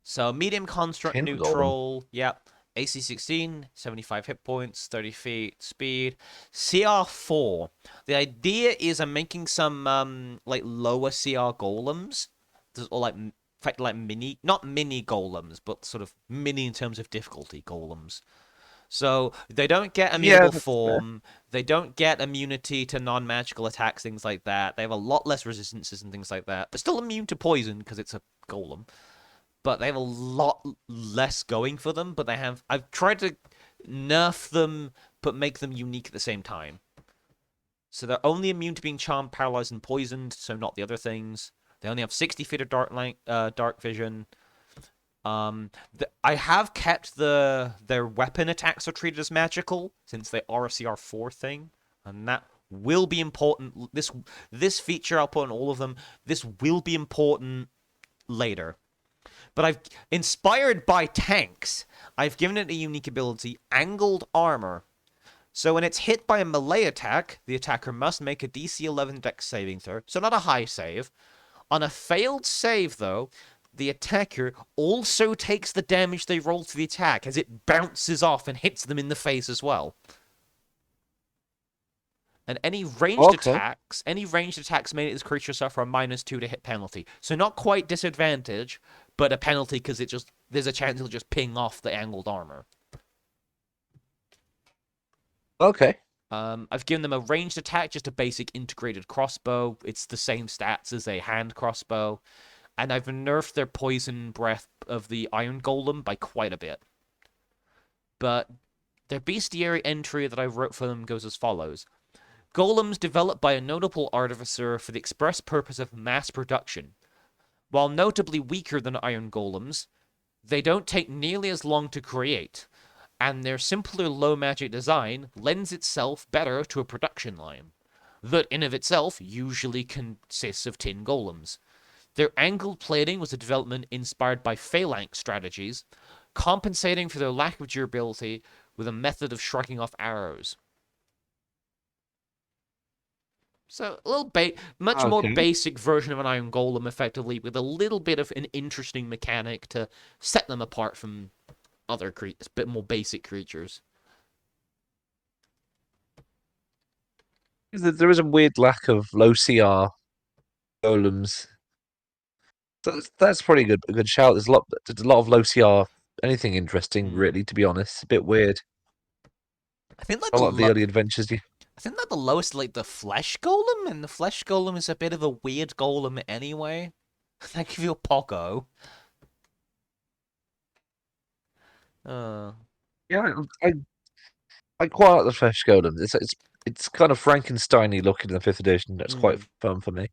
So medium construct Tin Golem. neutral, yep. AC 16, 75 hit points, 30 feet speed, CR4. The idea is I'm making some like lower CR golems, or like in fact like mini, not mini golems, but sort of mini in terms of difficulty golems. So they don't get Yeah, immutable that's fair. form, they don't get immunity to non-magical attacks, things like that. They have a lot less resistances and things like that. They're still immune to poison because it's a golem, but they have a lot less going for them. But I've tried to nerf them, but make them unique at the same time. So they're only immune to being charmed, paralyzed, and poisoned. So not the other things. They only have 60 feet of dark vision. I have kept their weapon attacks are treated as magical since they are a CR4 thing, and that will be important. This feature I'll put on all of them. This will be important later. But I've inspired by tanks. I've given it a unique ability, angled armor. So when it's hit by a melee attack, the attacker must make a DC 11 Dex saving throw. So not a high save. On a failed save, though, the attacker also takes the damage they roll to the attack as it bounces off and hits them in the face as well. And Okay. any ranged attacks made at this creature suffer a -2 to hit penalty. So not quite disadvantage, but a penalty because there's a chance it'll just ping off the angled armor. Okay. I've given them a ranged attack, just a basic integrated crossbow. It's the same stats as a hand crossbow. And I've nerfed their poison breath of the Iron Golem by quite a bit. But their bestiary entry that I wrote for them goes as follows. Golems developed by a notable artificer for the express purpose of mass production. While notably weaker than iron golems, they don't take nearly as long to create, and their simpler low magic design lends itself better to a production line that in of itself usually consists of tin golems. Their angled plating was a development inspired by phalanx strategies, compensating for their lack of durability with a method of shrugging off arrows. So a much more Okay. basic version of an iron golem, effectively, with a little bit of an interesting mechanic to set them apart from other creatures, bit more basic creatures. There is a weird lack of low CR golems. That's probably a good shout. There's a lot of low CR. Anything interesting, Hmm. really, to be honest. A bit weird. I think like A lot of the early adventures. I think that the lowest like the flesh golem, and the flesh golem is a bit of a weird golem anyway. I give you a pogo. Yeah, I quite like the flesh golem. It's kind of Frankenstein-y looking in the 5th edition. That's quite fun for me.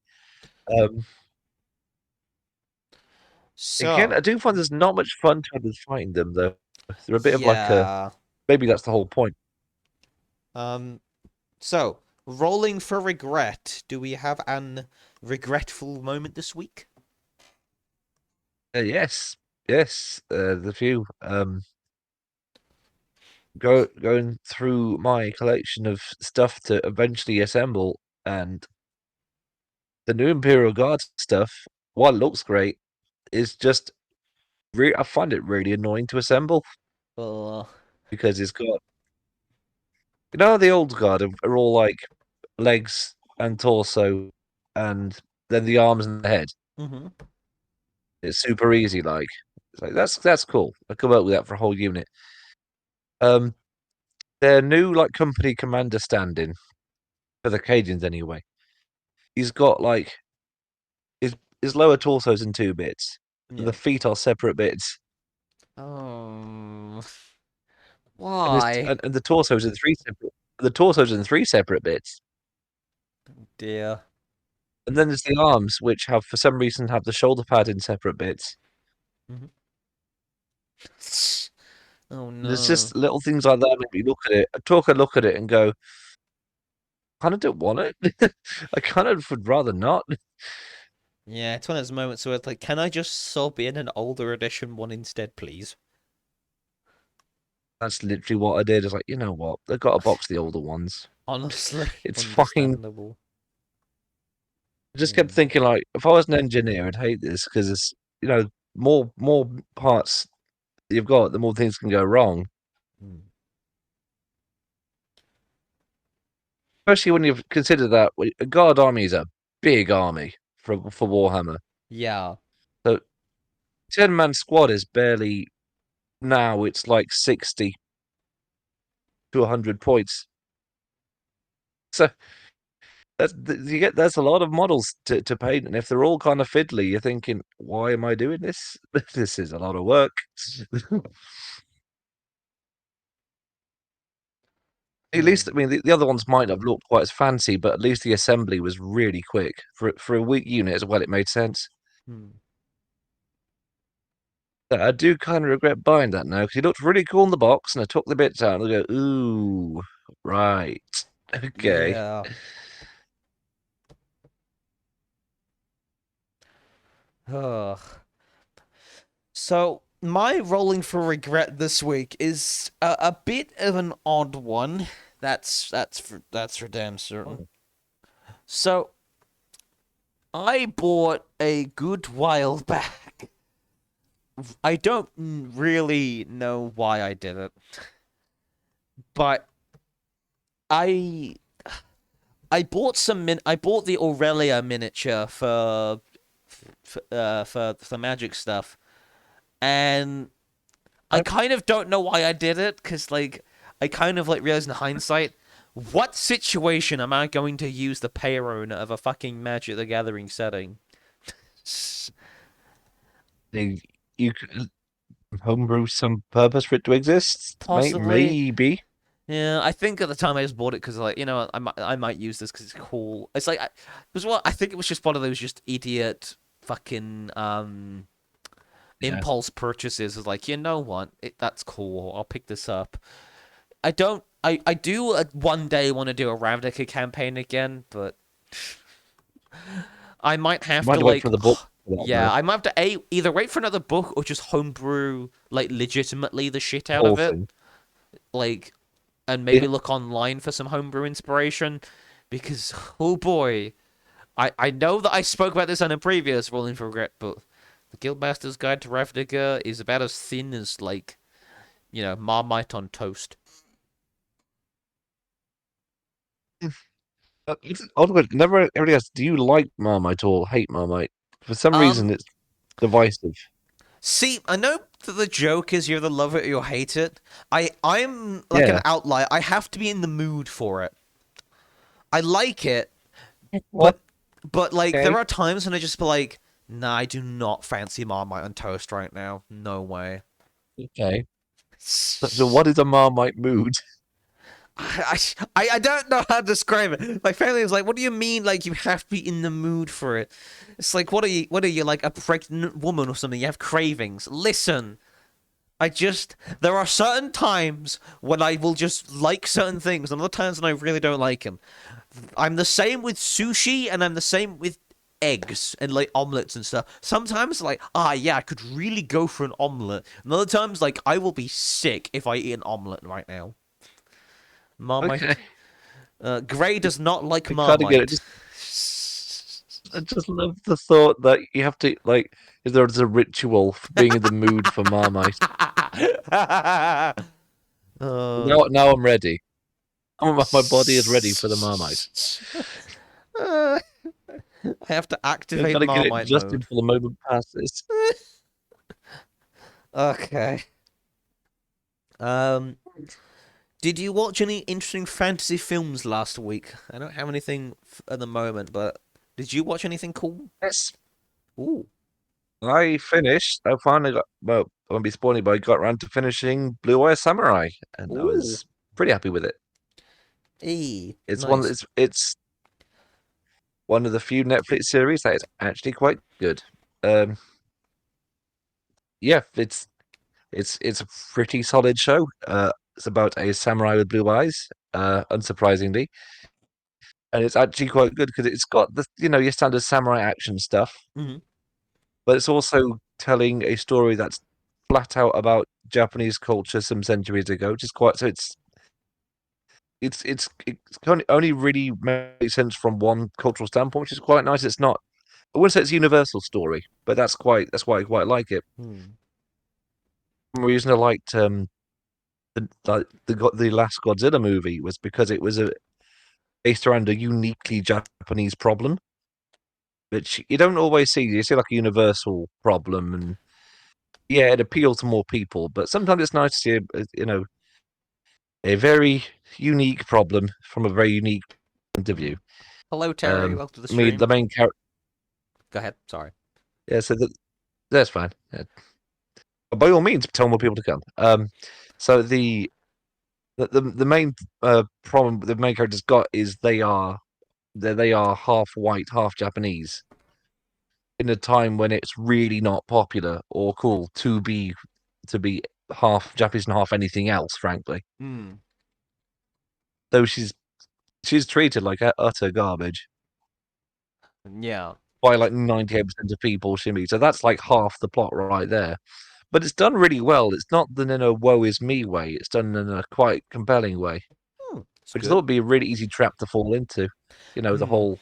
Again, I So, do find there's not much fun to have with fighting them, though. They're a bit of like a yeah. maybe that's the whole point. So, rolling for regret. Do we have an regretful moment this week? Yes, yes. The few going through my collection of stuff to eventually assemble, and the new Imperial Guard stuff, while it looks great, is just I find it really annoying to assemble Uh, because it's got the old guard are all like legs and torso, and then the arms and the head. mm-hmm. It's super easy. Like it's like that's cool. I come up with that for a whole unit. Um, their new like company commander stand-in for the Cadians anyway. He's got like his lower torso's in 2 bits, and the Yeah. feet are separate bits, Oh, and his why? and the torso's in 3 separate bits. Dear. And then there's the arms, which have for some reason have the shoulder pad in separate bits. Mm-hmm. Oh There's no. just little things like that. Maybe look at it, look at it, and go, kind of don't want it. I kind of would rather not. Yeah, it's one of those moments where it's like, can I just sub in an older edition one instead, please? That's literally what I did. It's like, you know what? They've got a box of the older ones. Honestly, It's fine. understandable. I just kept thinking, like, if I was an engineer, I'd hate this because it's, more parts you've got, the more things can go wrong. Mm. Especially when you've considered that a guard army is a big army for Warhammer. Yeah. So 10-man squad is barely now. It's like 60 to 100 points. So that's a lot of models to paint, and if they're all kind of fiddly, you're thinking, why am I doing this? This is a lot of work. At least, I mean, the other ones might not have looked quite as fancy, but at least the assembly was really quick for a weak unit as well. It made sense. Hmm. I do kind of regret buying that now because it looked really cool in the box, and I took the bits out and I go, ooh, right, okay. Yeah. Ugh. So my rolling for regret this week is a bit of an odd one. That's for damn certain. So I bought a good while back. I don't really know why I did it, but I I bought I bought the Aurelia miniature for magic stuff, and I kind of don't know why I did it, because like I kind of like realized in hindsight, what situation am I going to use the payload of a fucking Magic the Gathering setting? You could homebrew some purpose for it to exist, Possibly. maybe. Yeah, I think at the time I just bought it because like I might use this because it's cool. It's like it was what I think it was just one of those just idiot fucking Yeah. impulse purchases. Is like, you know what, that's cool. I'll pick this up. I don't. I do one day want to do a Ravnica campaign again, but I might have Might to wait like. for the book for that, Yeah, though. I might have to either wait for another book or just homebrew like legitimately the shit The out whole of it. thing. Like, and maybe Yeah. look online for some homebrew inspiration, because oh boy, I know that I spoke about this on a previous Rolling for Regret, but the Guildmaster's Guide to Ravnica is about as thin as like, Marmite on toast. Never everybody asks, do you like Marmite or hate Marmite? For some reason, Um, it's divisive. See, I know that the joke is you either love it or you hate it. I'm like an Yeah. outlier. I have to be in the mood for it. I like it, What? but like there Okay. are times when I just be like, nah, I do not fancy Marmite on toast right now. No way. Okay. So what is a Marmite mood? I don't know how to describe it. My family was like, "What do you mean? Like you have to be in the mood for it?" It's like, what are you? What are you like a pregnant woman or something? You have cravings. Listen, there are certain times when I will just like certain things, and other times when I really don't like them. I'm the same with sushi, and I'm the same with eggs and like omelets and stuff. Sometimes like, yeah, I could really go for an omelet. And other times like, I will be sick if I eat an omelet right now. Marmite. Okay, Gray does not like I kind of get it. Marmite. I just love the thought that you have to like. Is there a ritual for being in the mood for Marmite? Uh, Now I'm ready. My body is ready for the Marmite. I have to I activate gotta get it Marmite just mode. until the moment passes. Okay. Um, did you watch any interesting fantasy films last week? I don't have anything at the moment, but did you watch anything cool? Yes, Ooh. I finished. I finally got. Well, I won't be spoiling, but I got around to finishing Blue Eye Samurai, and I Ooh. was pretty happy with it. It's one. Nice. It's one of the few Netflix series that is actually quite good. Um, yeah, it's a pretty solid show. It's about a samurai with blue eyes, unsurprisingly, and it's actually quite good because it's got the your standard samurai action stuff, Hmm. but it's also telling a story that's flat out about Japanese culture some centuries ago, which is quite so. It's only really makes sense from one cultural standpoint, which is quite nice. It's not. I wouldn't say it's a universal story, but that's why I quite like it. Hmm. The reason I liked the last Godzilla movie was because it was based around a uniquely Japanese problem, which you don't always see. You see like a universal problem, and yeah, it appeals to more people. But sometimes it's nice to see a very unique problem from a very unique point of view. Hello, Terry. Welcome to the I mean, stream. the main character. Go ahead. Sorry. Yeah, so that's fine. Yeah. By all means, tell more people to come. So the main problem the main character's got is they are half white, half Japanese. In a time when it's really not popular or cool to be half Japanese and half anything else, frankly. Hmm. Though she's treated like utter garbage Yeah. by like 98% of people she meets. So that's like half the plot right there. But it's done really well. It's not done in a woe is me way. It's done in a quite compelling way, It's which I thought good. would be a really easy trap to fall into. The Hmm. whole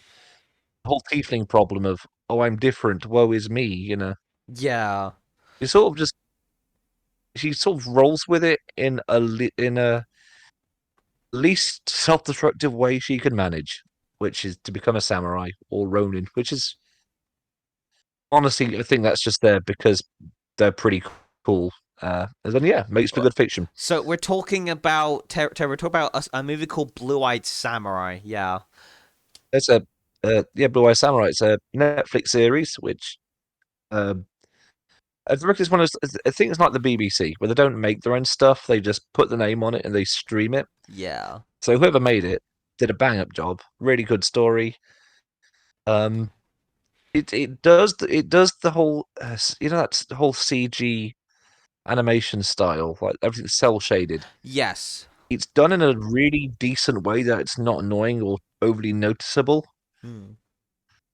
tiefling problem of oh I'm different, woe is me. Yeah. You sort of just she sort of rolls with it in a least self-destructive way she can manage, which is to become a samurai or ronin, which is honestly I think that's just there because they're pretty cool. And then yeah, makes for good fiction. So we're talking about we're talking about a movie called Blue Eyed Samurai. Yeah. It's a yeah, Blue Eye Samurai. It's a Netflix series which um, I reckon it's one of those, I think it's like the BBC where they don't make their own stuff; they just put the name on it and they stream it. Yeah. So whoever made it did a bang up job. Really good story. Um, it does the whole that whole CG animation style, like everything's cell shaded. Yes. It's done in a really decent way that it's not annoying or overly noticeable. Hmm.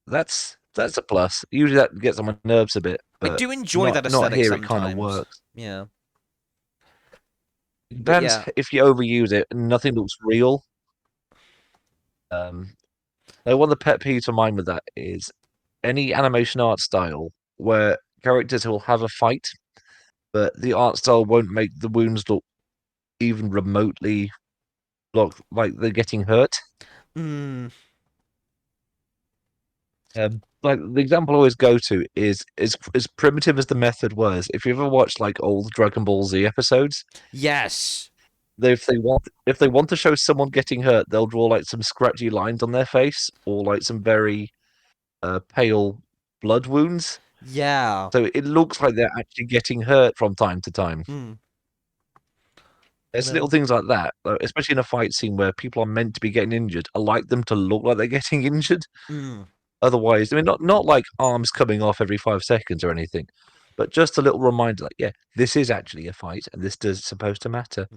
That's a plus. Usually that gets on my nerves a bit, I but do enjoy that not aesthetic here. It kind of sometimes. works. Yeah. It But depends yeah. if you overuse it and nothing looks real. Um, one of the pet peeves of mine with that is any animation art style where characters will have a fight, but the art style won't make the wounds look even remotely look like they're getting hurt. Hmm. Like the example I always go to is as primitive as the method was. If you ever watched like old Dragon Ball Z episodes, Yes. if they want to show someone getting hurt, they'll draw like some scratchy lines on their face or like some very pale blood wounds. Yeah. So it looks like they're actually getting hurt from time to time. Hmm. There's little things like that, especially in a fight scene where people are meant to be getting injured. I like them to look like they're getting injured. Mm. Otherwise, I mean, not like arms coming off every 5 seconds or anything, but just a little reminder, like, yeah, this is actually a fight, and this does supposed to matter.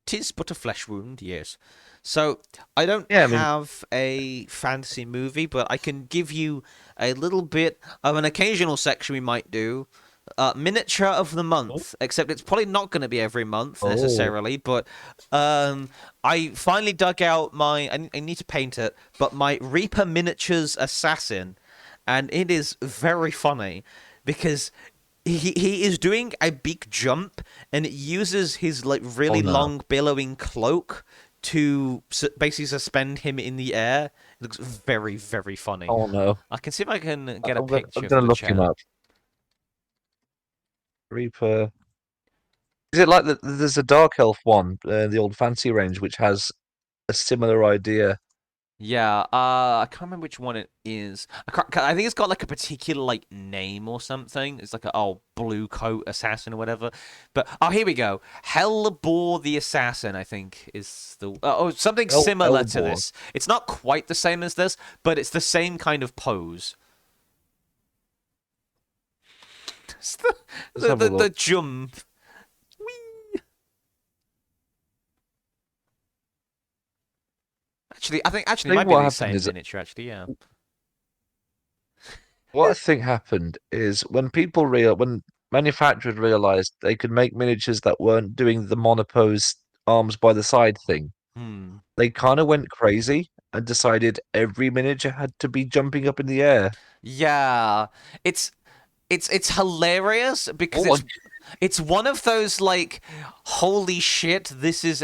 Tis but a flesh wound, yes. So, I don't Yeah, I mean, have a fantasy movie, but I can give you a little bit of an occasional section we might do. Miniature of the month, except it's probably not going to be every month necessarily, but I finally dug out I need to paint it, but my Reaper Miniatures Assassin, and it is very funny because he is doing a big jump and it uses his like really long billowing cloak to basically suspend him in the air. It looks very, very funny. Oh no! I can see if I can get a I'm picture. gonna look him up. Reaper. Is it like there's a Dark Elf one, the old fancy range, which has a similar idea? Yeah, I can't remember which one it is. I think it's got like a particular like name or something. It's like a blue coat assassin or whatever. But here we go. Hellbore the Assassin, I think is the something similar to this. It's not quite the same as this, but it's the same kind of pose. It's the jump. Whee! Actually, I think it might be the same miniature. Actually, yeah. What I think happened is when manufacturers realized they could make miniatures that weren't doing the monopose arms by the side thing, they kind of went crazy and decided every miniature had to be jumping up in the air. Yeah, it's hilarious because it's one of those like, holy shit, this is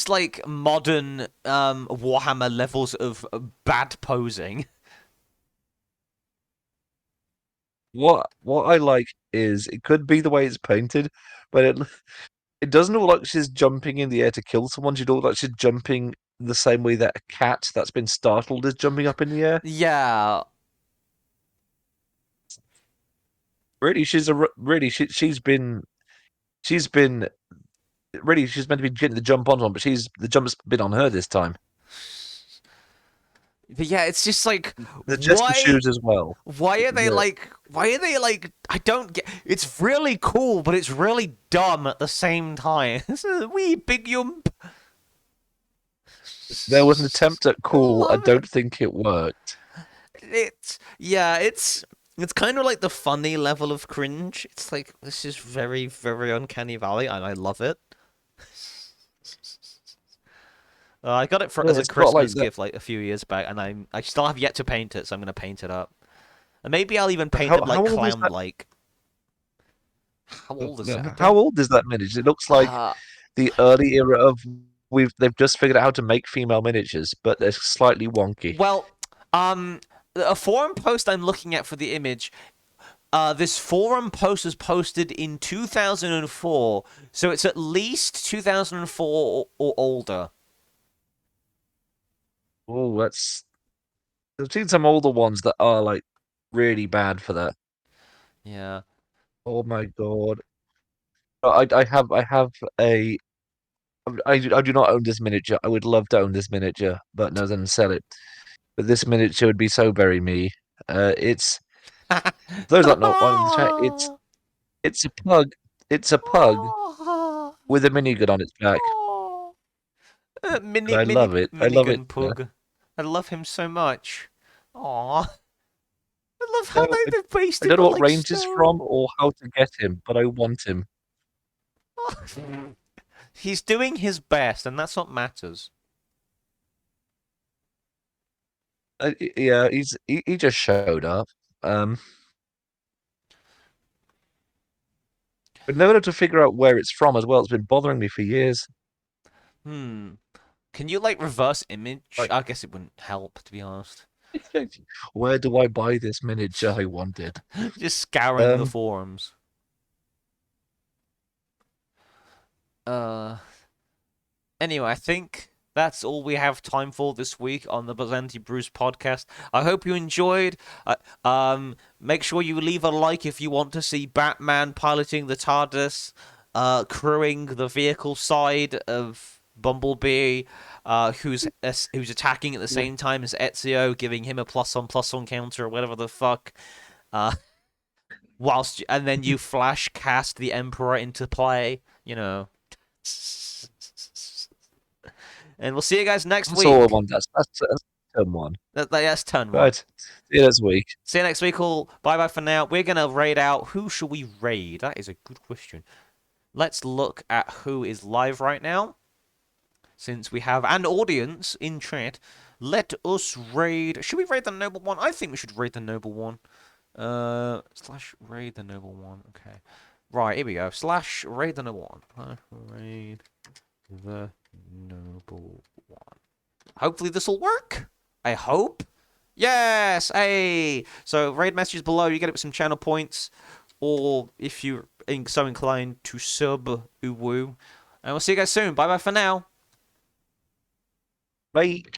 like modern Warhammer levels of bad posing. What I like is it could be the way it's painted, but it doesn't look like she's jumping in the air to kill someone. She looks like she's jumping the same way that a cat that's been startled is jumping up in the air. Yeah. Really, she's been really, she's meant to be getting the jump on one, but the jump's been on her this time. But yeah, it's just like the Jester shoes as well. Why are they like? I don't get. It's really cool, but it's really dumb at the same time. It's a wee big yump. There was an attempt at cool. I don't think it worked. It's kind of like the funny level of cringe. It's like, this is very, very uncanny valley, and I love it. I got it as a Christmas gift like a few years back, and I still have yet to paint it, so I'm gonna paint it up. And maybe I'll even paint it like clown-like. How old is it? How old is that miniature? It looks like the early era of they've just figured out how to make female miniatures, but they're slightly wonky. Well, a forum post I'm looking at for the image. This forum post was posted in 2004, so it's at least 2004 or older. Oh, I've seen some older ones that are like really bad for that. Yeah. Oh my god. I do not own this miniature. I would love to own this miniature, but no, then sell it. But this miniature would be so very me. It's those that not on the chat. It's a pug. It's a pug with a minigun on its back. I love it. I love it. Pug. I love him so much. Aww. I love how they've based him. I don't know what range he's from or how to get him, but I want him. He's doing his best, and that's what matters. Yeah, he just showed up. But never to figure out where it's from as well. It's been bothering me for years. Can you like reverse image? I guess it wouldn't help, to be honest. Where do I buy this miniature I wanted? Just scouring the forums. Anyway, I think that's all we have time for this week on the Byzantian Brews podcast. I hope you enjoyed. Make sure you leave a like if you want to see Batman piloting the TARDIS. crewing the vehicle side of Bumblebee, who's attacking at the same time as Ezio, giving him a +1/+1 counter or whatever the fuck. And then you flash cast the Emperor into play, you know. And we'll see you guys next week. All one. That's turn one. That's turn one. Right. See you next week. See you next week, all. Bye for now. We're gonna raid out. Who should we raid? That is a good question. Let's look at who is live right now. Since we have an audience in chat, let us raid. Should we raid the noble one? I think we should raid the noble one. Slash raid the noble one. Okay. Right, here we go. Slash raid the noble one. Raid the noble one. Hopefully this will work. I hope. Yes! Hey! So raid messages below. You get it with some channel points. Or if you're so inclined to sub uwu. And we'll see you guys soon. Bye for now. Bye.